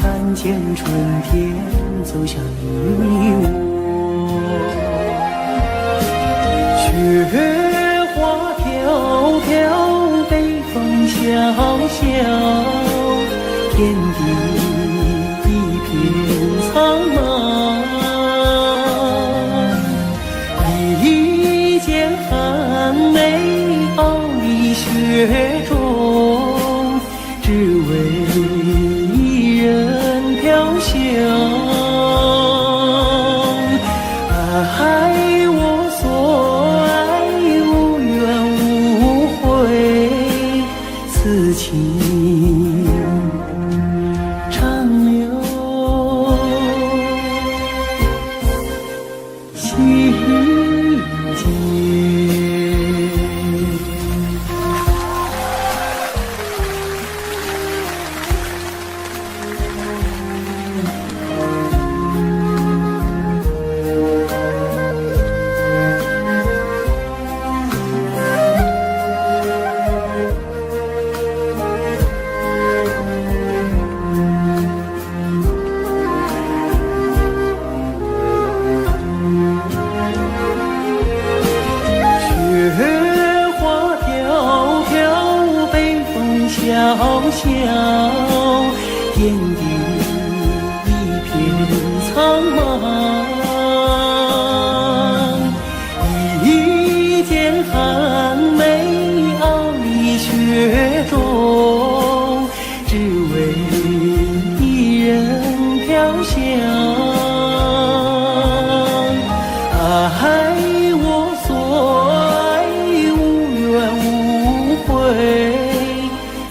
看见春天走向你我。雪花飘飘，北风萧萧，天地一片苍茫。一剑寒梅傲立雪中，只为一人飘香。爱我所爱，无怨无悔，此情长留心间。小小天地一片苍茫，一剑寒梅傲立雪中，只为一人飘香。爱我所爱，无怨无悔，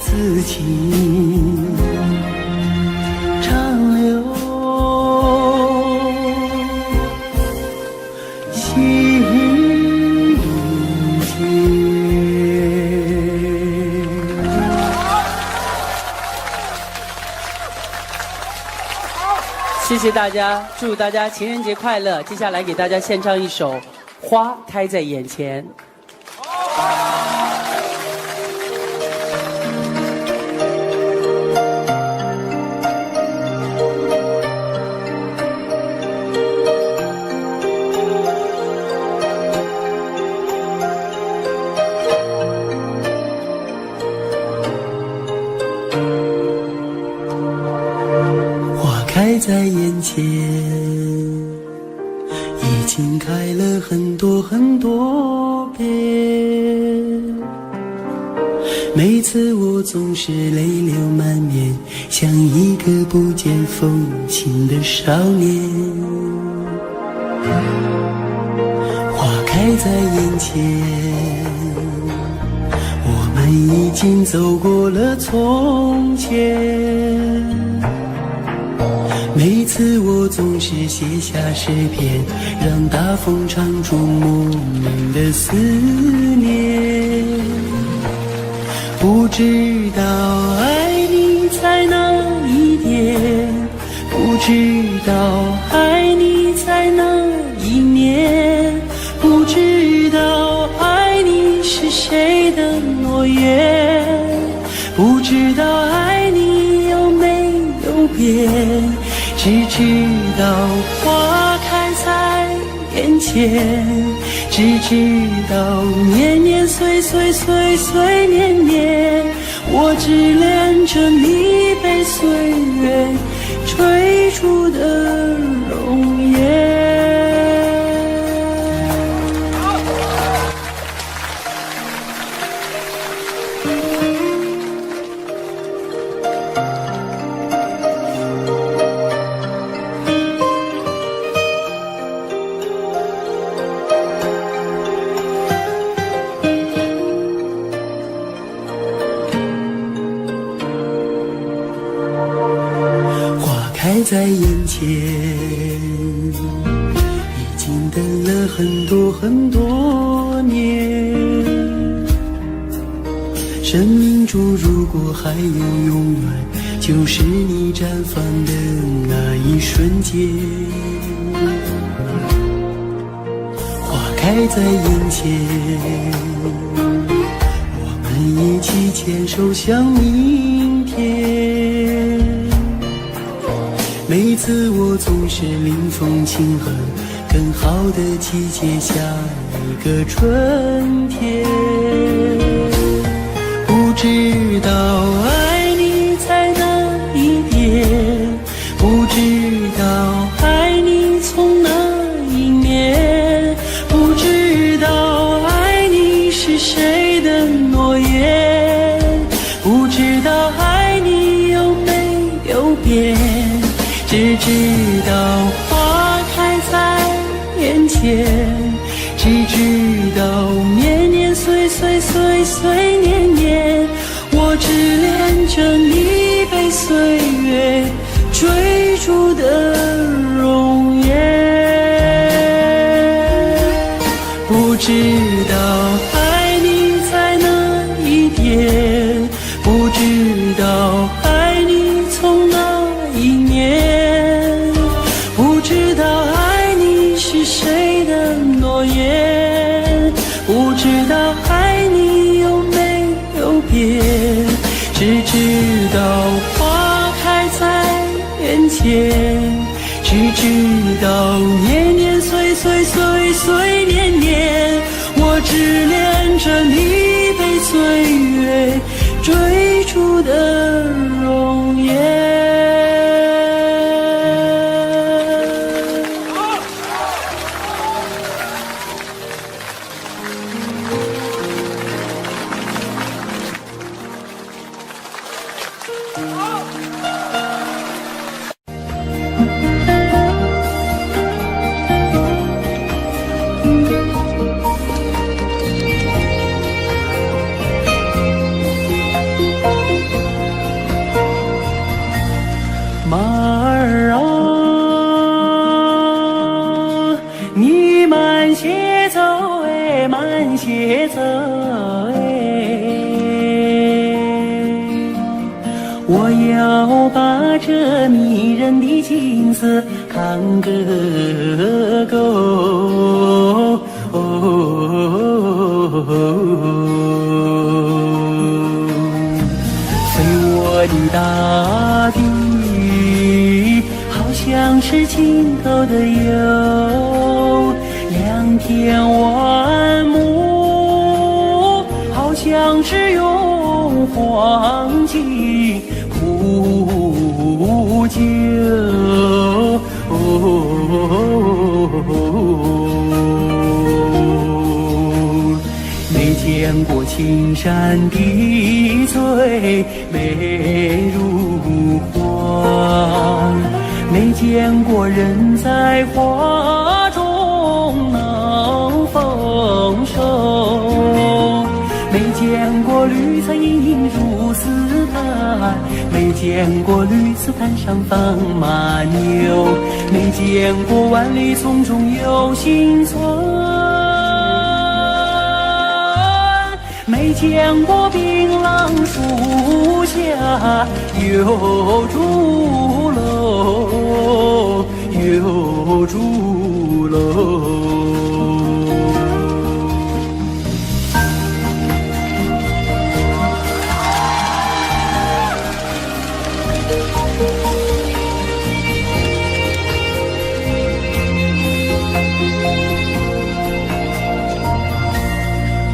此情长留心间。谢谢大家，祝大家情人节快乐！接下来给大家献唱一首《花开在眼前》。经开了很多很多遍，每次我总是泪流满面，像一个不见风情的少年。花开在眼前，我们已经走过了从前。每次我总是写下诗篇，让大风唱出莫名的思念。不知道爱你在哪一点，不知道爱你在哪一年，不知道爱你是谁的诺言，不知道爱你有没有变，只知道花开在眼前，只知道年年岁岁岁岁年年，我只恋着你被岁月追逐的容颜。在眼前，已经等了很多很多年。生命中如果还有永远，就是你绽放的那一瞬间。花开在眼前，我们一起牵手向明天。每次我总是临风轻哼，更好的季节下一个春天。不知道爱你在哪一边，不知道爱你从哪一年，不知道爱你是谁的诺言，不知道爱你有没有变，只知道花开在眼前，只知道年年岁岁岁岁年年，我只恋着你被岁月追逐的容颜。不知道爱你在哪一点，不知道爱你从哪一年，不知道爱你是谁的诺言，不知道爱你有没有变，只知道花开在眼前，只知道年年岁岁岁岁年年，我只恋着你被岁月追逐的容颜。马儿啊，你慢些走哎，慢些走哎，我要把这迷人的景色看个够。飞我的大地，好像是尽头的有两片万亩，好像是用黄金铺就。见过青山的最美如画，没见过人在花中闹丰收，没见过绿草茵茵如丝毯，没见过绿丝毯上放马牛，没见过万里丛中有行村，没见过槟榔树下有竹楼，有竹楼。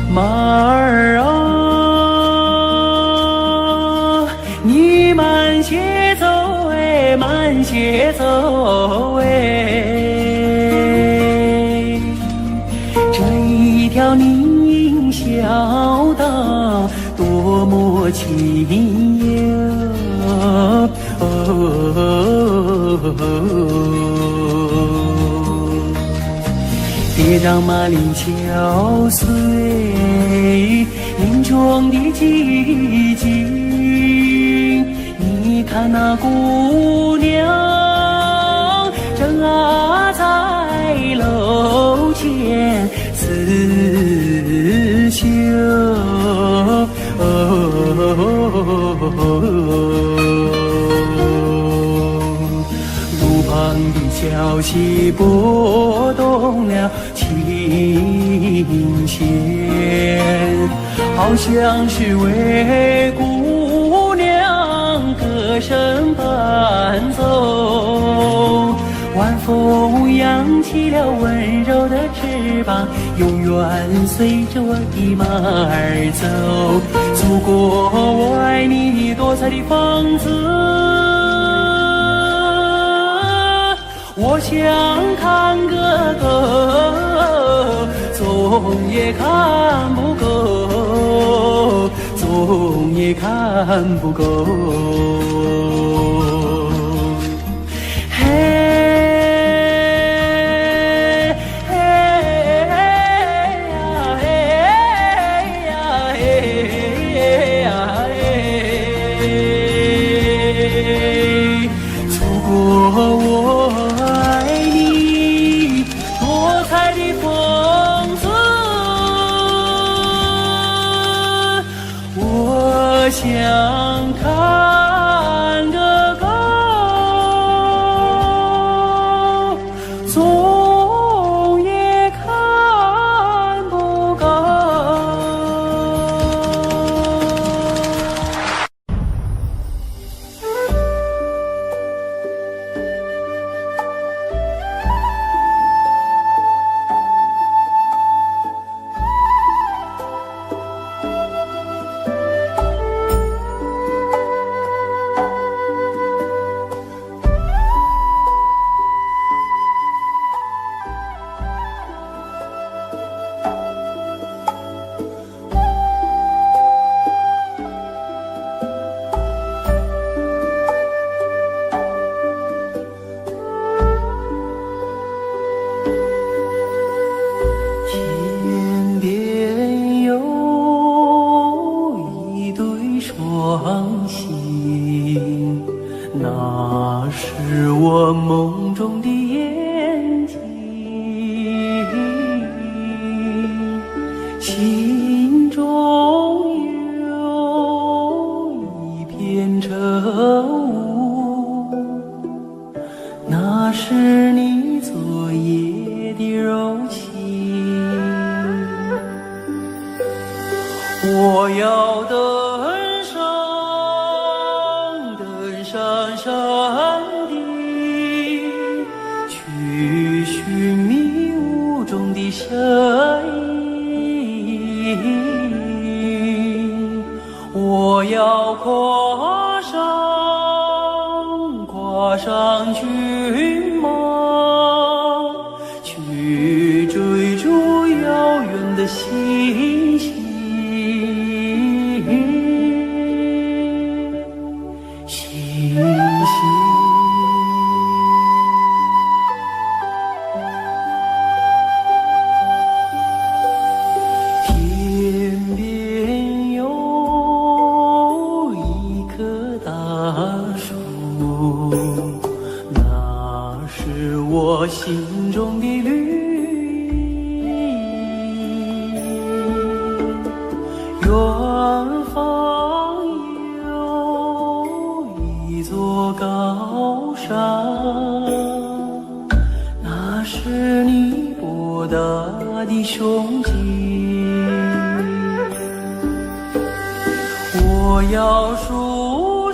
马儿啊，你慢些走哎，慢些走哎，这一条泥泞小道多么清幽。别让马铃敲碎林中的寂静，你看那姑娘正在楼前刺绣，路旁的小溪拨动了琴弦，好像是为姑娘歌声伴奏。晚风扬起了温柔的翅膀，永远随着我的马儿走。祖国，我爱你多彩的房子，我想看个够，总也看不够，总也看不够。嘿。想看个够，总也看不够。天边有一对双星，那是我梦中的眼睛，心中有一片晨雾，那是你昨夜的柔情。我要登上山顶，去寻迷雾中的身影。我要跨上骏马，去追逐遥远的星星。的绿，远方有一座高山，那是你博大的胸襟。我要树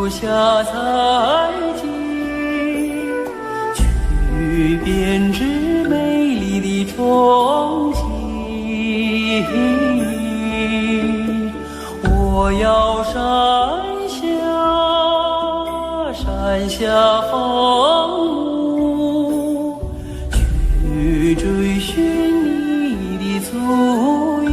下采集，去编织美丽的憧憬。我要山下放牧，去追寻你的足印。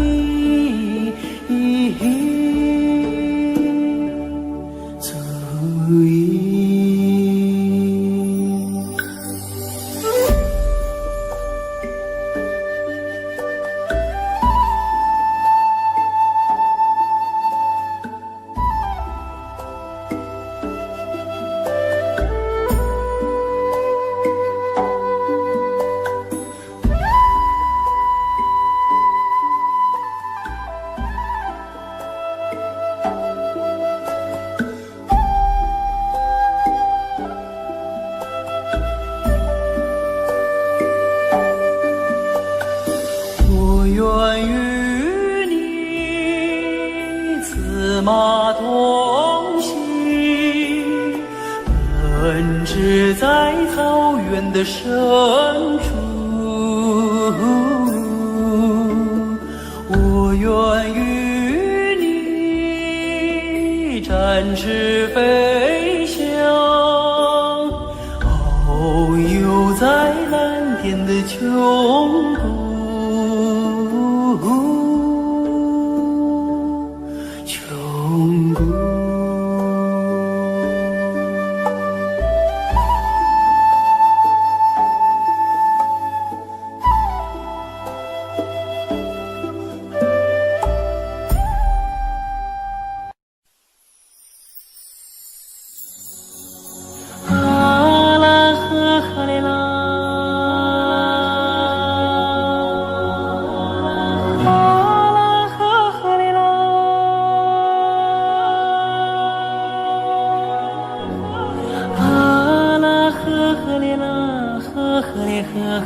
马同行，奔驰在草原的深处。我愿与你展翅飞翔，遨游在蓝天的穹谷。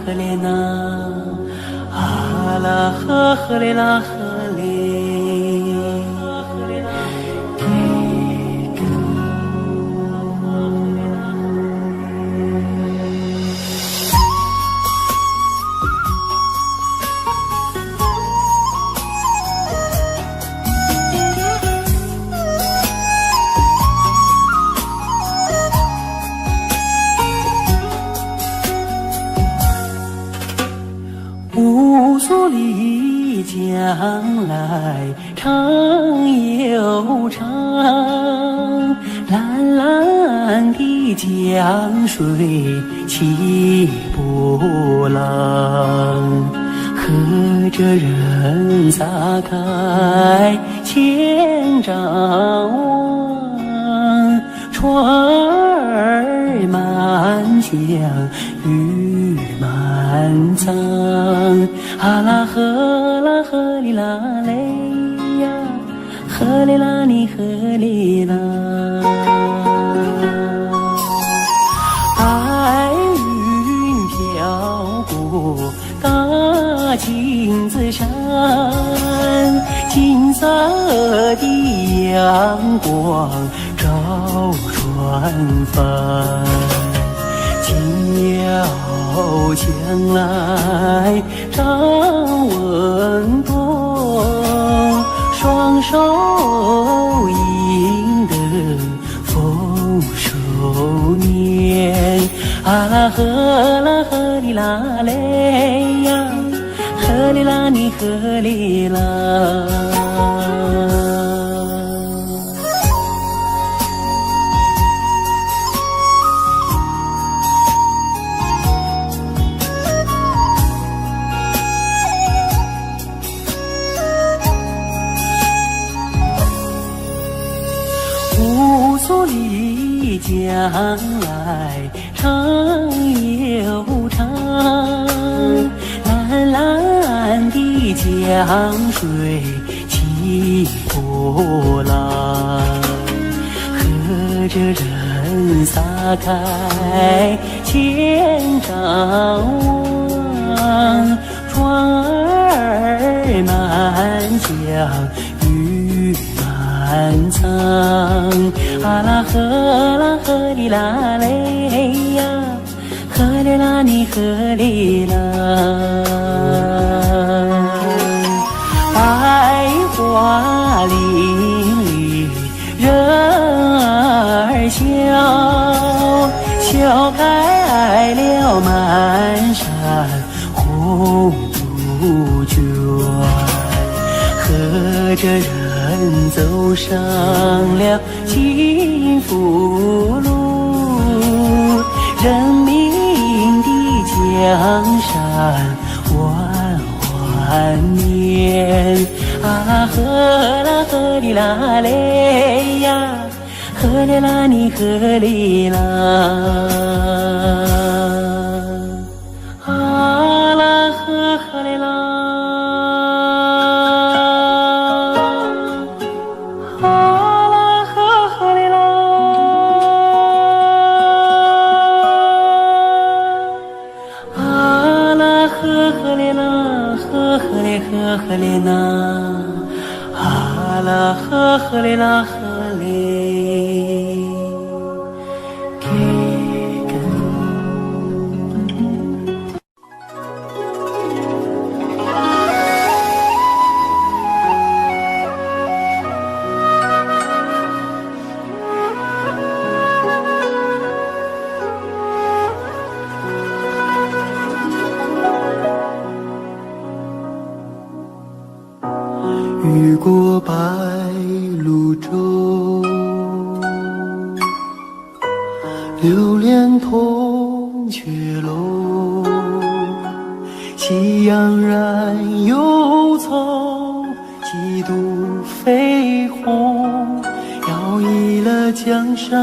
呵嘞呐，啊啦呵嘞啦呵嘞，给个。乌苏里江来长又长，蓝蓝的江水起波浪，和着人撒开千丈网，船儿满江鱼满仓，啊啦呵哩啦嘞呀，呵哩啦你呵哩啦，白云飘过大金子山，金色的阳光照船帆，摇将来张文多，双手迎得丰收年，啊啦呵哩啦嘞呀，呵哩啦你呵哩啦。乌苏里江来长又长，蓝蓝的江水起波浪，和着人撒开千丈网，船儿满江鱼满仓，啊啦呵啦呵哩啦嘞呀，呵哩啦你呵哩啦，百花林里人儿笑，笑开了满山红杜鹃，和着人走上了幸福路，人民的江山万万年，啊呵啦呵哩啦嘞呀，呵哩啦你呵哩啦，啊啦呵呵哩啦。呵哩呐，啊啦呵哩啦呵哩，给根。越过白鹭洲，流连铜雀楼，喜洋然有草，几度飞鸿，摇曳了江山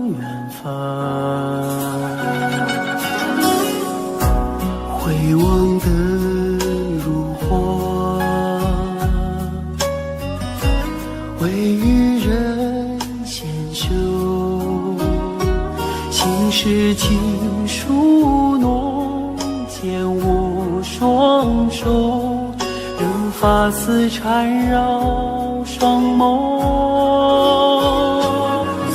远方。回望的如花，微雨人纤袖，心事情书浓，见我双手，任发丝缠绕双眸。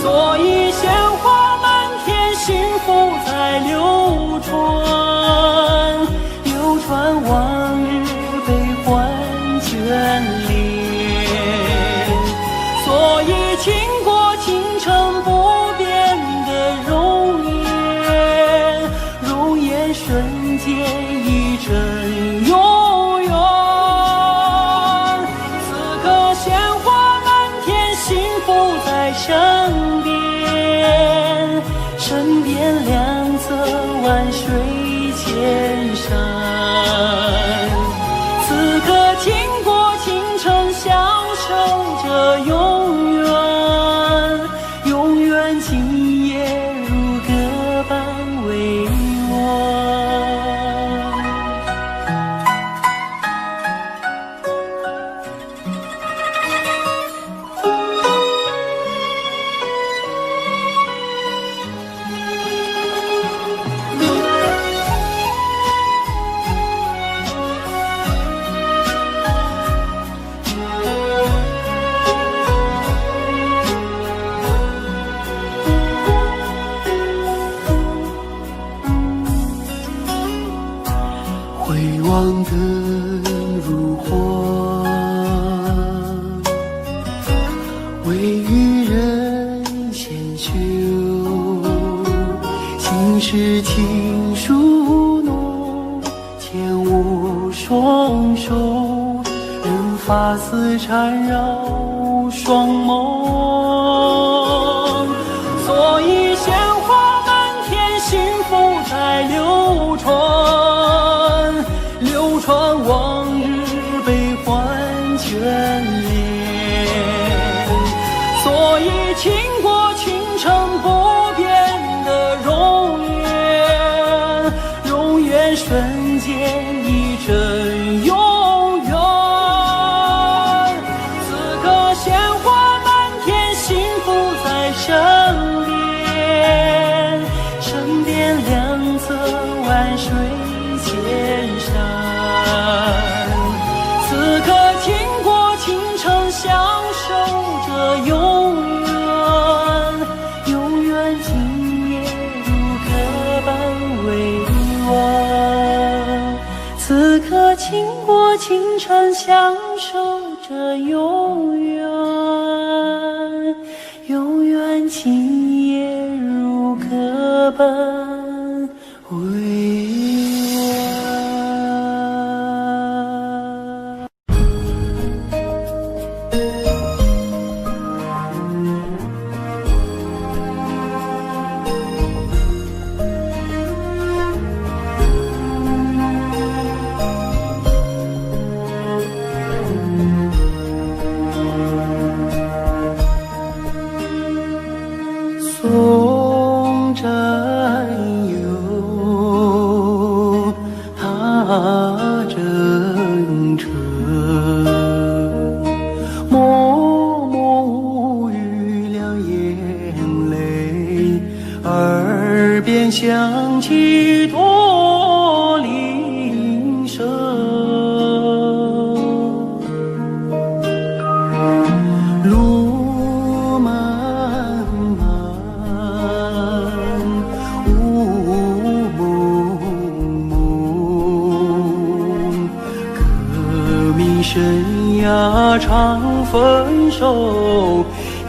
所以鲜花满天，幸福在流传，流传往日悲欢眷恋。所以倾国倾城不变的容颜，容颜瞬间一真永远。此刻鲜花满天，幸福在身边，身边两侧万水千山。此刻倾国倾城，享受着永远，永远今夜如歌般委婉。回望的如花，微雨人纤袖，心事情书浓，牵我双手，任发丝缠绕双眸。所以鲜花满天，幸福在流传，流传往日悲欢眷恋。所以倾国倾城不变的容间瞬间一阵永远。此刻鲜花满天，幸福在身边，身边两侧万水千山。此刻倾国倾城，享受着永远，永远今夜如歌般委婉。此刻倾国倾城，享受着永远，永远今夜如歌般委婉。松针有他真诚，默默无语两眼泪，耳边响起驼铃声。路漫漫雾蒙蒙，革命生涯常分手，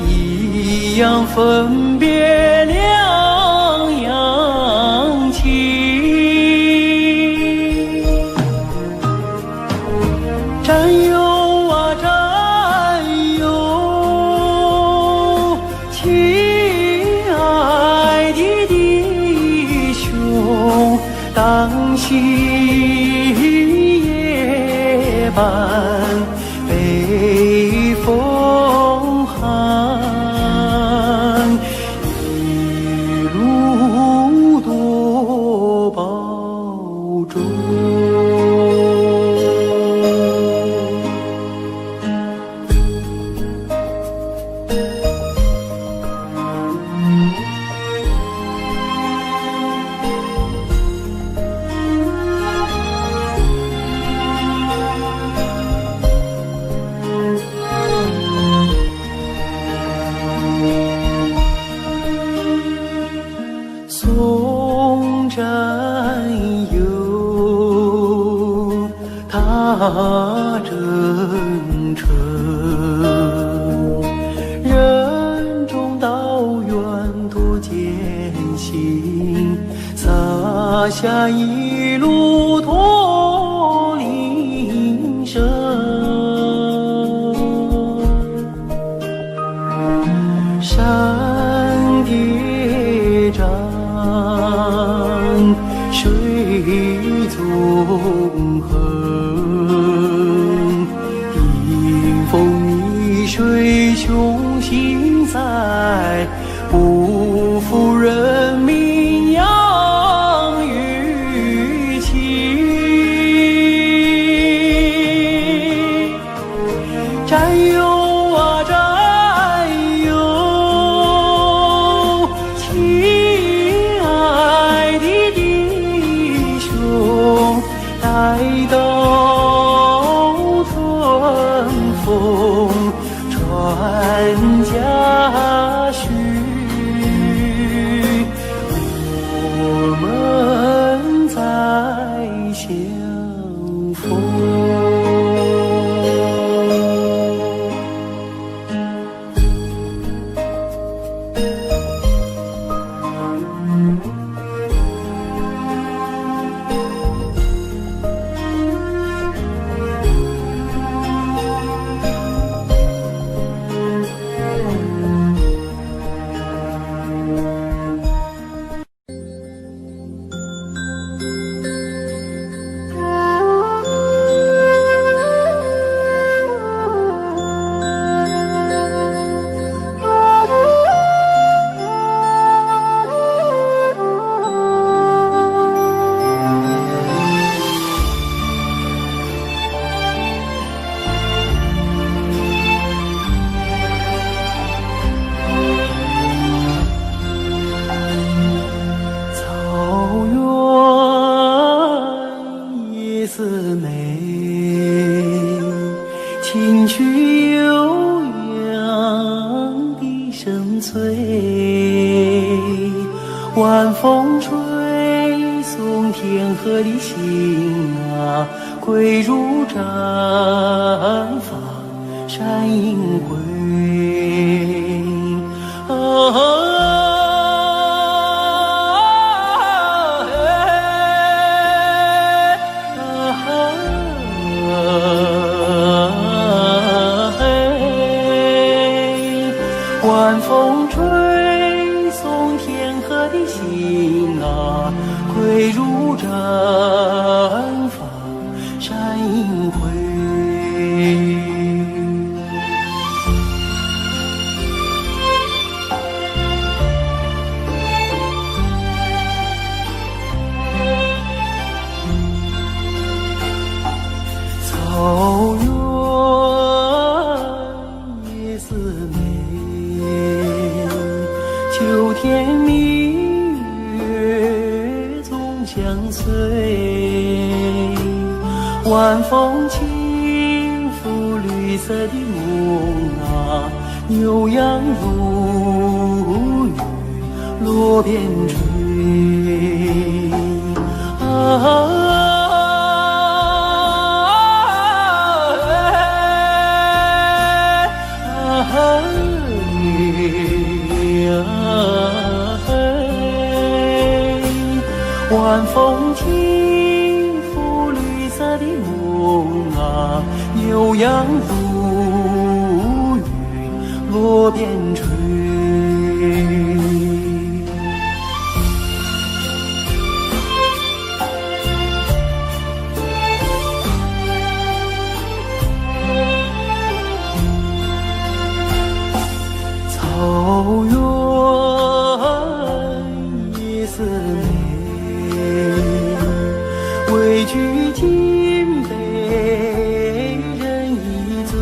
一样分别两样情。战友啊战友，亲爱的弟兄，当夕夜半北风寒，一路多保重。松针有他真诚，任重道远多艰辛，洒下一路驼铃声。山叠嶂，水纵横，迎风逆水，雄心在，不负人民养育情。战友啊战友，亲爱的弟兄，待到春风传家序，风吹送天河的星啊，归如毡房山阴归。晚风吹送天河的星啊，归如毡房山阴归。草原夜色美，秋天明月总相随。晚风轻拂绿色的梦啊，牛羊如雨落边吹。晚风轻拂绿色的梦啊，牛羊如雨落边吹。草原夜色美，畏惧金杯人已醉。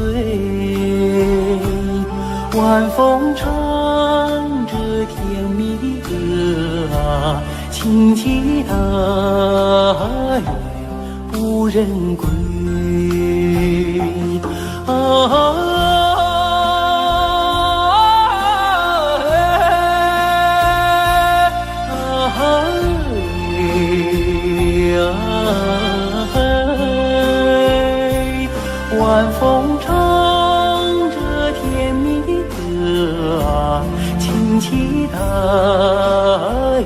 晚风唱着甜蜜的歌啊，轻骑大雁不忍归。晚风唱着甜蜜的歌啊，轻骑大雁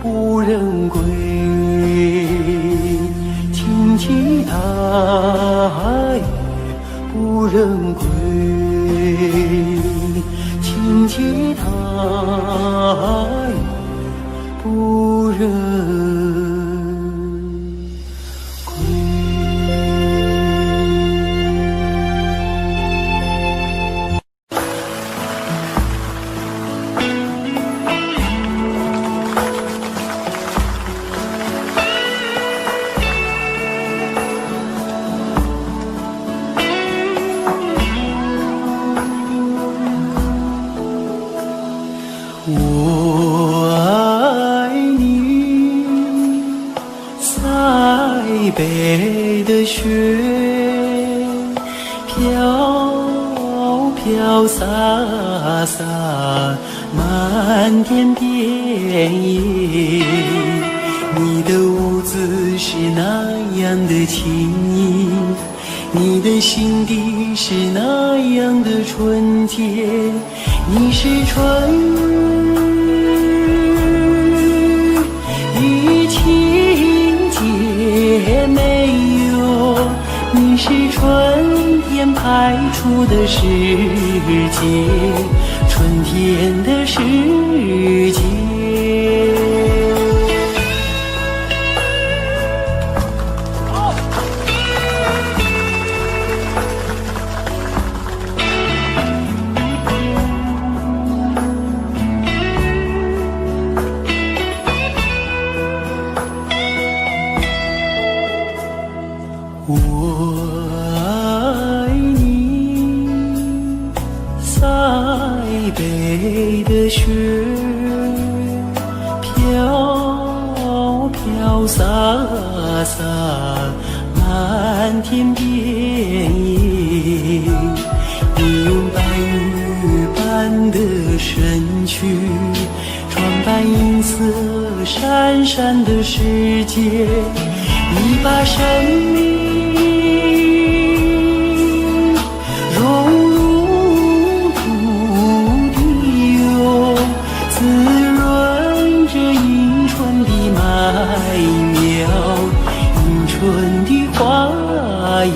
不忍归。轻骑大雁不忍归。轻骑大雁不忍。我爱你，塞北的雪，飘飘洒洒，满天遍野。你的舞姿是那样的轻盈，你的心底是那样的纯洁。你是春雨情节没有，你是春天派出的世界，春天的世界。我爱你，塞北的雪，飘飘洒洒，满天遍野。你用白玉般的身躯，穿白银色闪闪的世界，你把生命融入土地哟，滋润着迎春的麦苗，迎春的花叶。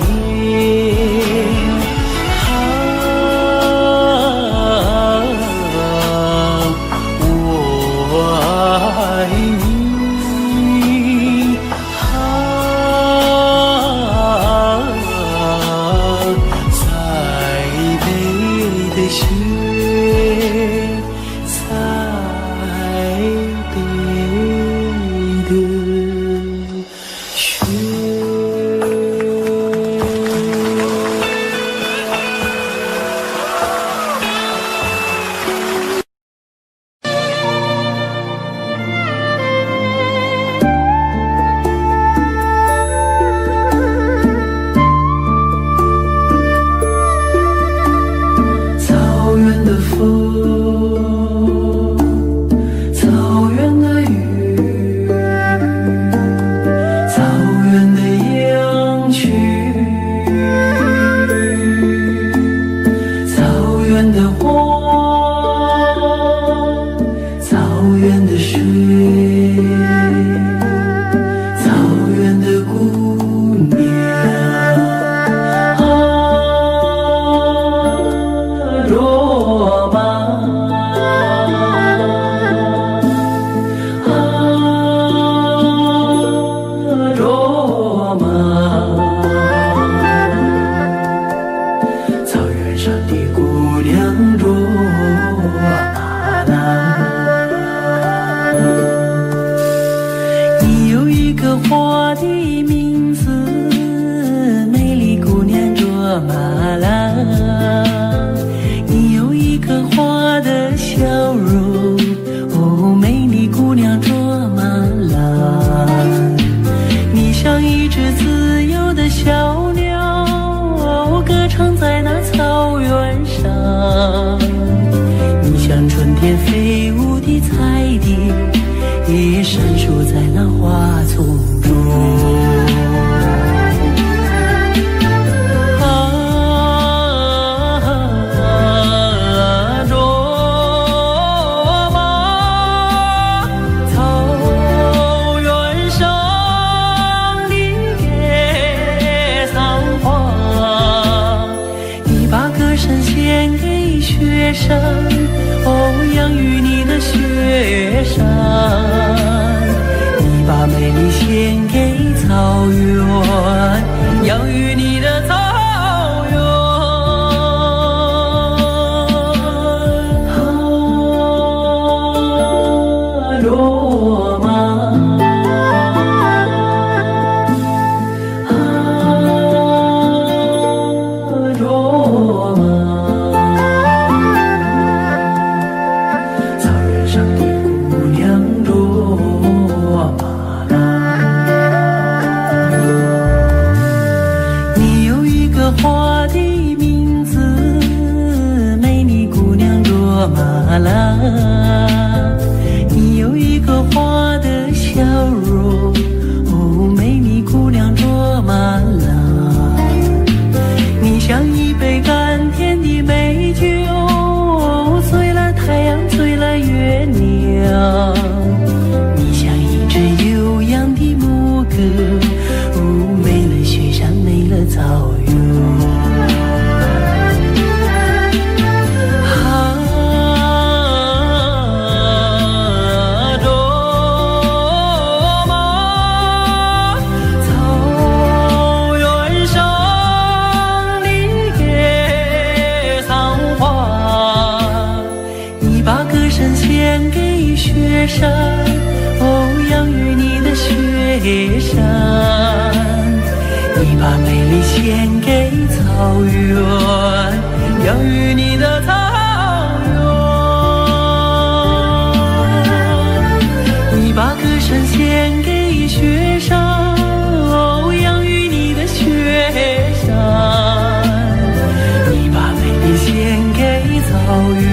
草原，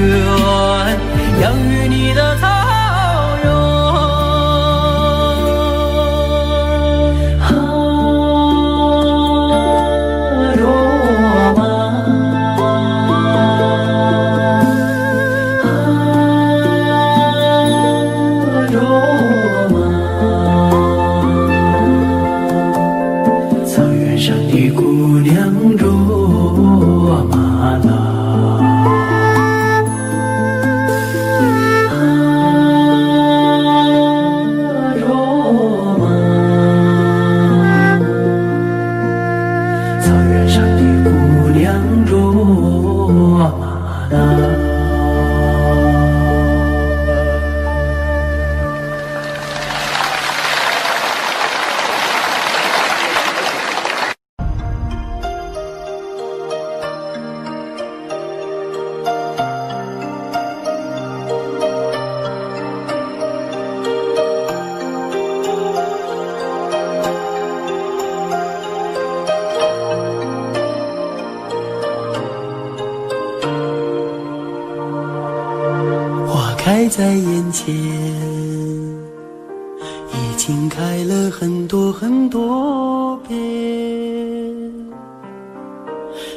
养育你的草原。在眼前，已经开了很多很多遍。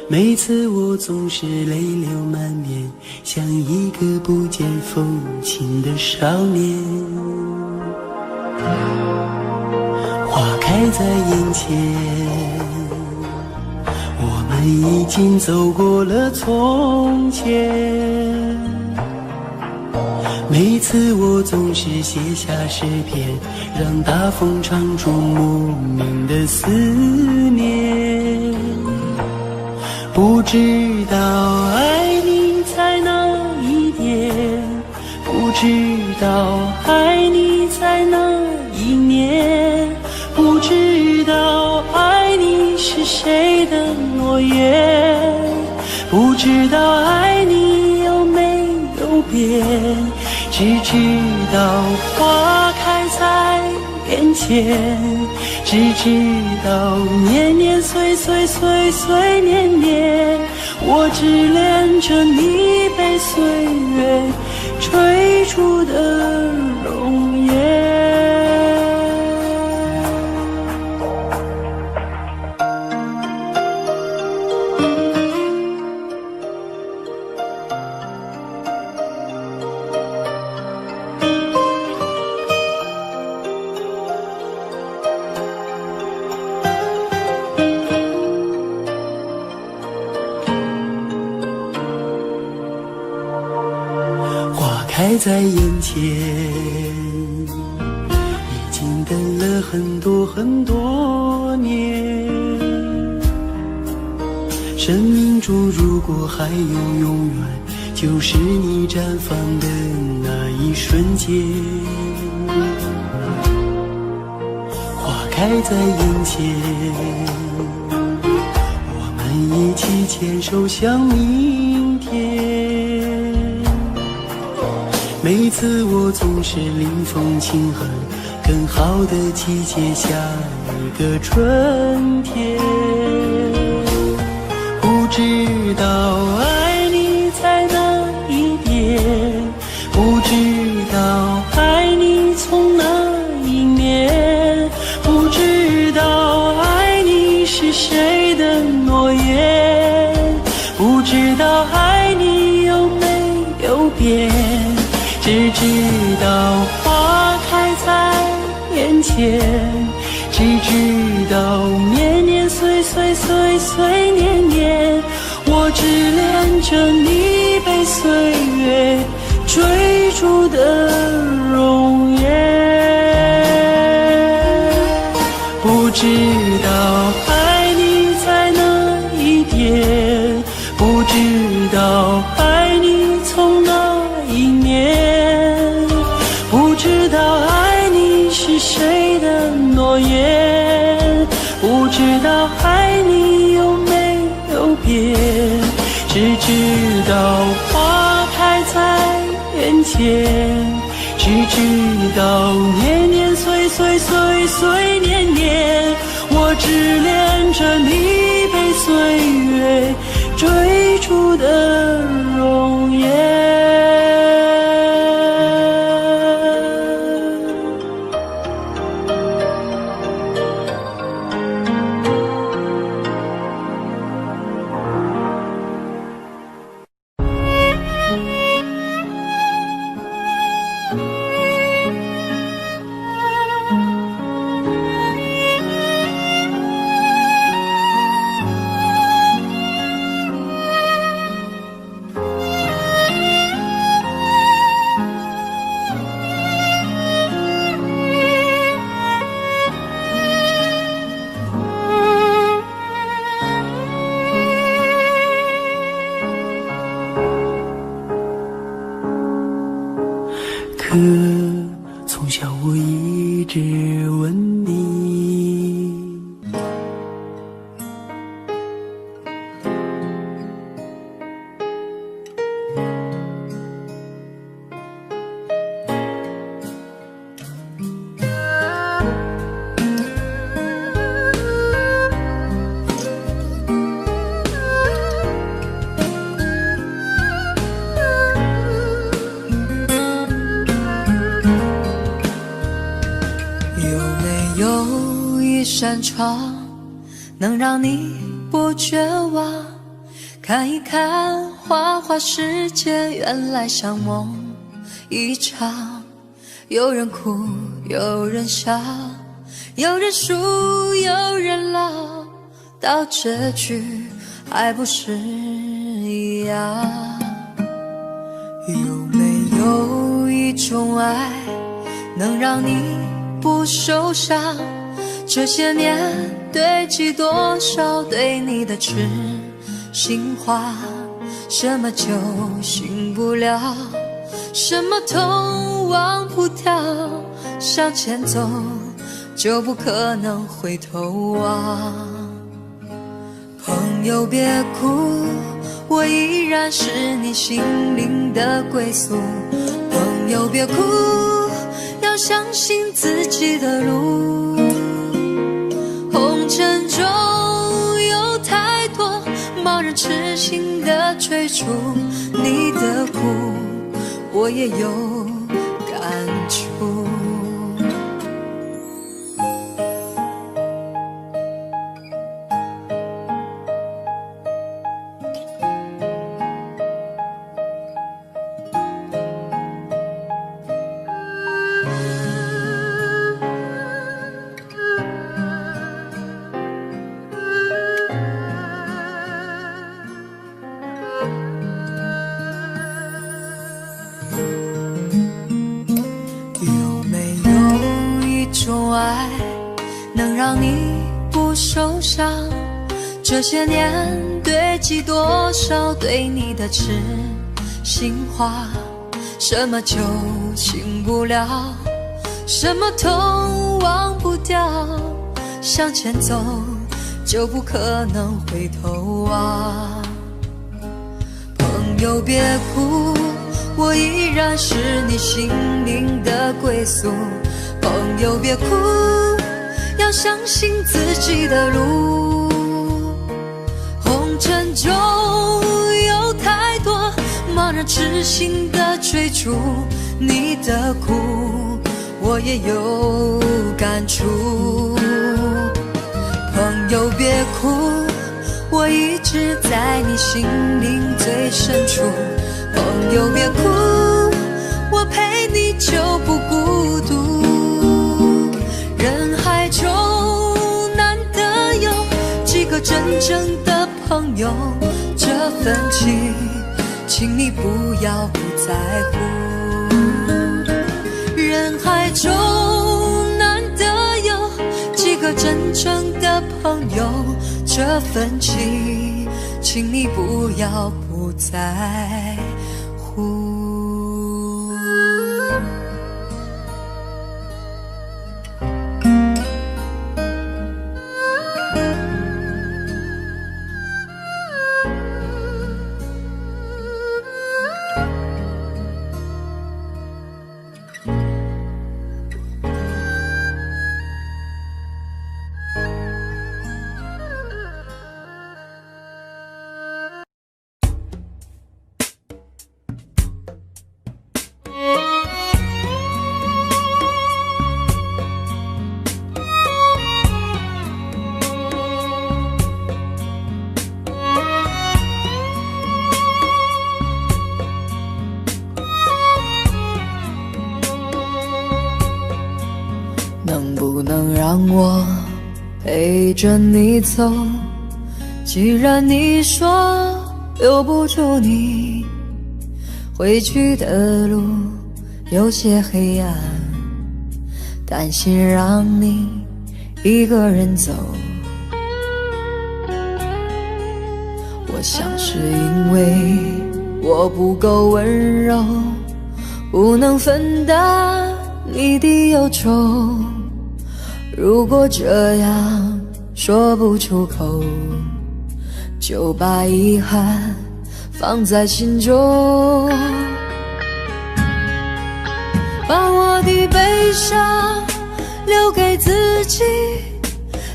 每次我总是泪流满面，像一个不见风情的少年。花开在眼前，我们已经走过了从前。每次我总是写下诗篇，让大风唱出莫名的思念。不知道爱你在哪一点，不知道爱你在哪一年，不知道爱你是谁的诺言，不知道爱你有没有变，只知道花开在眼前，只知道年年岁岁岁岁年年，我只恋着你被岁月追逐的容颜。开在眼前，已经等了很多很多年。生命中如果还有永远，就是你绽放的那一瞬间。花开在眼前，我们一起牵手向明天。每次我总是临风轻哼，更好的季节下一个春天。不知道爱你在哪一点，不知道爱你从哪一年，不知道爱你是谁的诺言，不知道爱你有没有变，只知道花开在眼前，只知道年年岁岁岁岁年年，我只恋着你被岁月追逐的容颜。不知道爱你在哪一点，不知道爱你从哪一年，不知道爱你是谁的诺言，不知道爱你有没有变，只知道花开在眼前，只知道年年岁岁岁岁年年，我只恋着你被岁月追逐的容颜。可从小我一直问你，有一扇窗，能让你不绝望，看一看花花世界，原来像梦一场。有人哭，有人笑，有人输，有人老，到结局还不是一样。有没有一种爱，能让你不受伤？这些年堆积多少对你的痴心话，什么酒醒不了，什么痛忘不掉，向前走就不可能回头望。朋友别哭，我依然是你心灵的归宿。朋友别哭，要相信自己的路。红尘中有太多盲人痴心的追逐，你的苦我也有感触。这些年堆积多少对你的痴心话，什么酒醒不了，什么痛忘不掉，向前走就不可能回头望。朋友别哭，我依然是你心灵的归宿。朋友别哭，要相信自己的路。红尘中有太多盲人痴心的追逐，你的苦我也有感触。朋友别哭，我一直在你心灵最深处。朋友别哭，我陪你就不孤独。人海中难得有几个真正的朋友，这份情请你不要不在乎。人海中难得有几个真正的朋友，这份情请你不要不在乎。能不能让我陪着你走？既然你说留不住你，回去的路有些黑暗，担心让你一个人走。我想是因为我不够温柔，不能分担你的忧愁。如果这样说不出口，就把遗憾放在心中。把我的悲伤留给自己，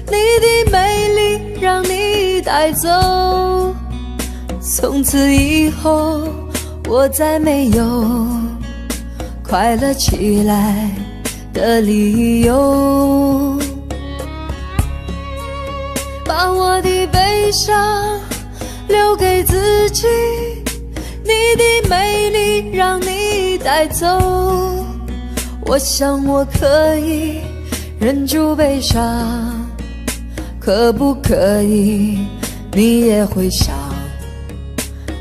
你的美丽让你带走。从此以后我再没有快乐起来的理由。悲伤留给自己，你的美丽让你带走。我想我可以忍住悲伤，可不可以你也会想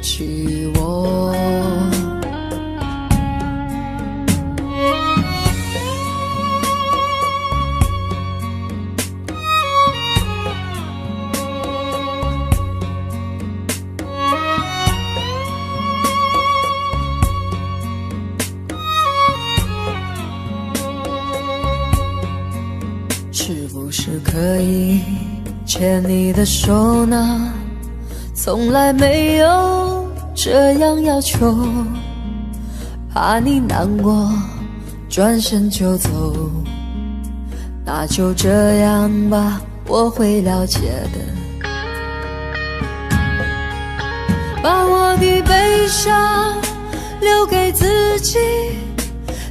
起我？是不是可以牵你的手呢？从来没有这样要求，怕你难过转身就走，那就这样吧，我会了解的。把我的悲伤留给自己，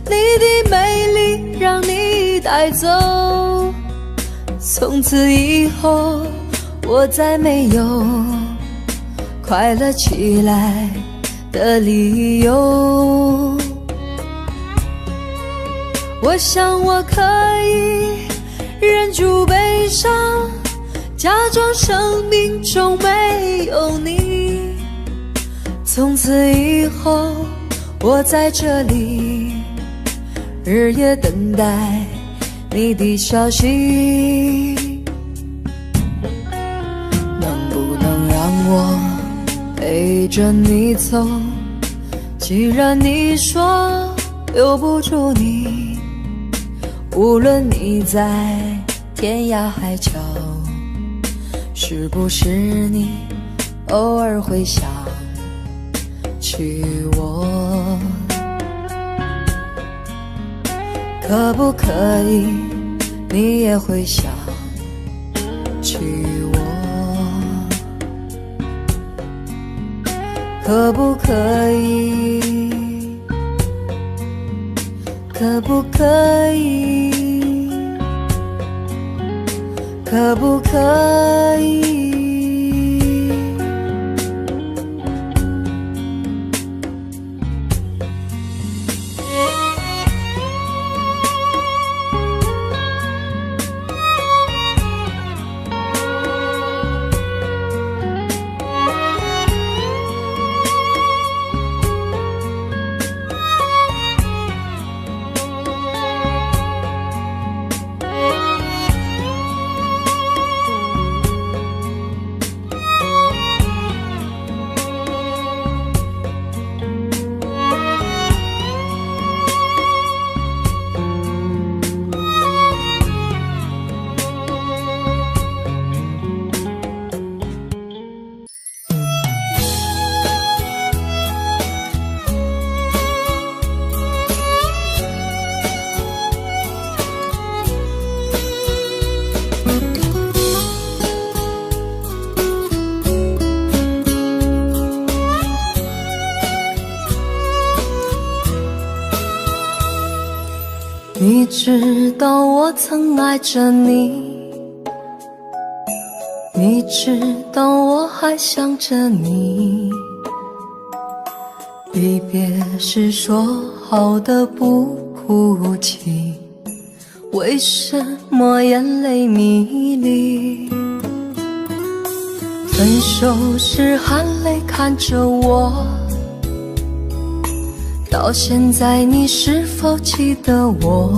你的美丽让你带走。从此以后我再没有快乐起来的理由。我想我可以忍住悲伤，假装生命中没有你。从此以后我在这里日夜等待你的消息，能不能让我陪着你走？既然你说留不住你，无论你在天涯海角，是不是你偶尔会想起我？可不可以你也会想起我？可不可以？可不可以？可不可以？你知道我曾爱着你，你知道我还想着你。离别时说好的不哭泣，为什么眼泪迷离？分手时含泪看着我，到现在你是否记得我？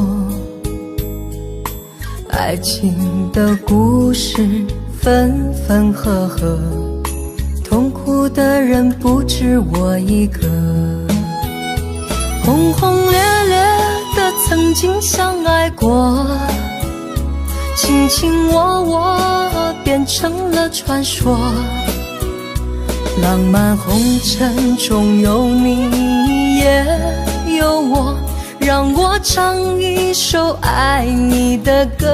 爱情的故事分分合合，痛苦的人不止我一个。轰轰烈烈的曾经相爱过，卿卿我我变成了传说。浪漫红尘中有你也有我，让我唱一首爱你的歌。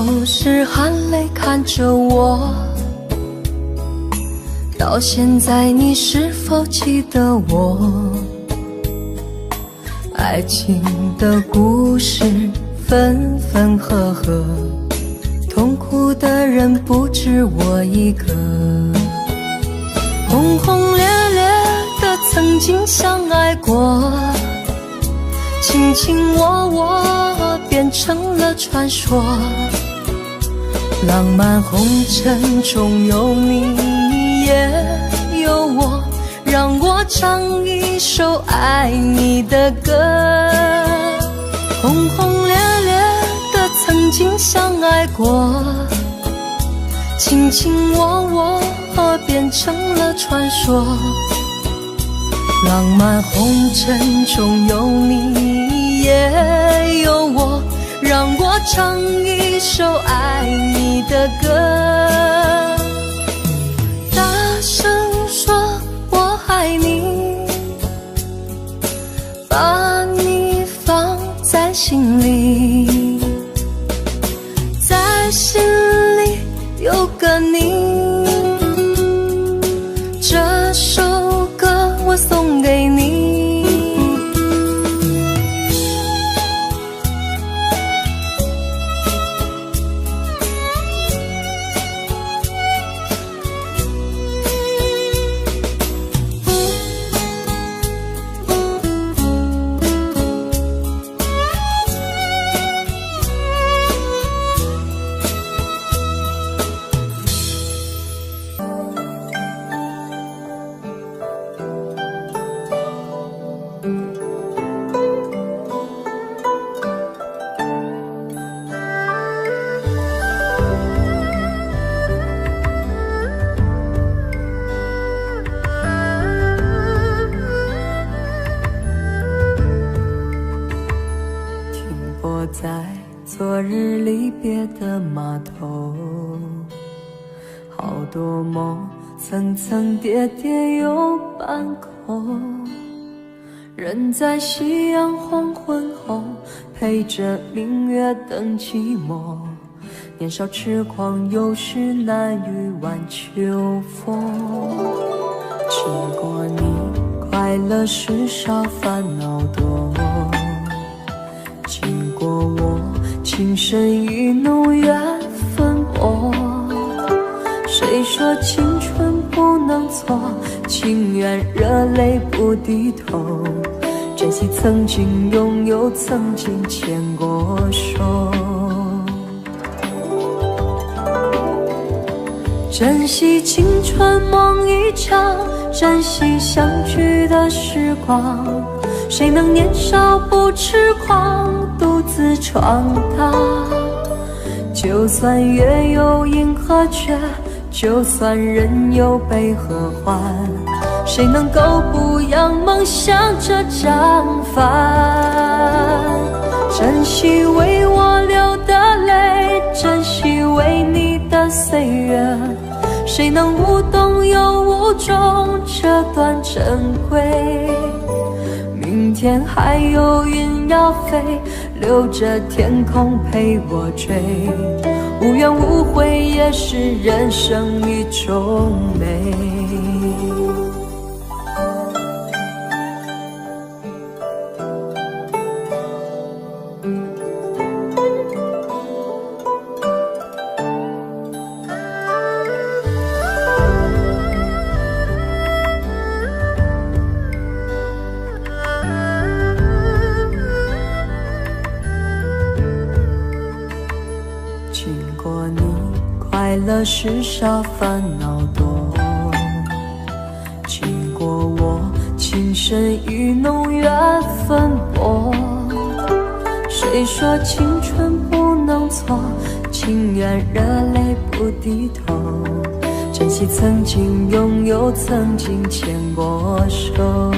总是含泪看着我，到现在你是否记得我？爱情的故事分分合合，痛苦的人不止我一个。轰轰烈烈的曾经相爱过，卿卿我我变成了传说。浪漫红尘中有你也有我，让我唱一首爱你的歌。轰轰烈烈的曾经相爱过，卿卿我我变成了传说。浪漫红尘中有你也有我，让我唱一首爱你的歌。大声说我爱你，把你放在心里，在心里有个你。这首歌我送给你。在昨日离别的码头，好多梦层层叠叠又半空，人在夕阳黄昏后陪着明月等寂寞，年少痴狂有时难御晚秋风。经过你快乐时少烦恼多，经过我情深意浓缘分薄。谁说青春不能错，情愿热泪不低头，珍惜曾经拥有，曾经牵过手。珍惜青春梦一场，珍惜相聚的时光，谁能年少不痴狂，独自闯荡。就算月有阴和缺，就算人有悲和欢，谁能够不扬梦想这张帆？珍惜为我流的泪，珍惜为你的岁月，谁能无动又无衷这段珍贵？明天还有云要飞，留着天空陪我追，无怨无悔也是人生一种美。经过你快乐时少烦恼多，经过我情深意浓缘分薄。谁说青春不能错，情愿热泪不低头，珍惜曾经拥有，曾经牵过手。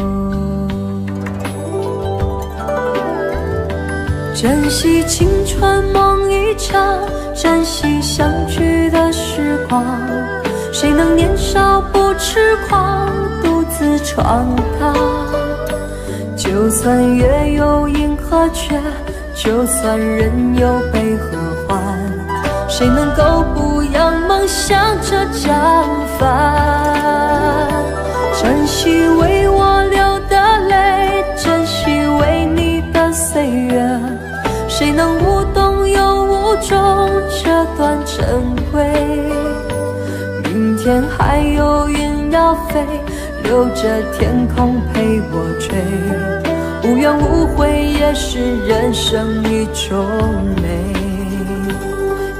珍惜青春梦一场，珍惜相聚的时光，谁能年少不痴狂，独自闯荡。就算月有阴和缺，就算人有悲和欢，谁能够不扬梦想这张帆？珍惜为我流的泪，珍惜为你的岁月，谁能无动又无衷这段珍贵？明天还有云要飞，留着天空陪我追，无怨无悔也是人生一种美。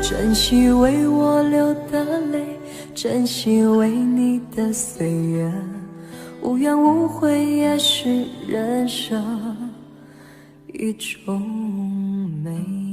珍惜为我流的泪，珍惜为你的岁月，无怨无悔也是人生一种美。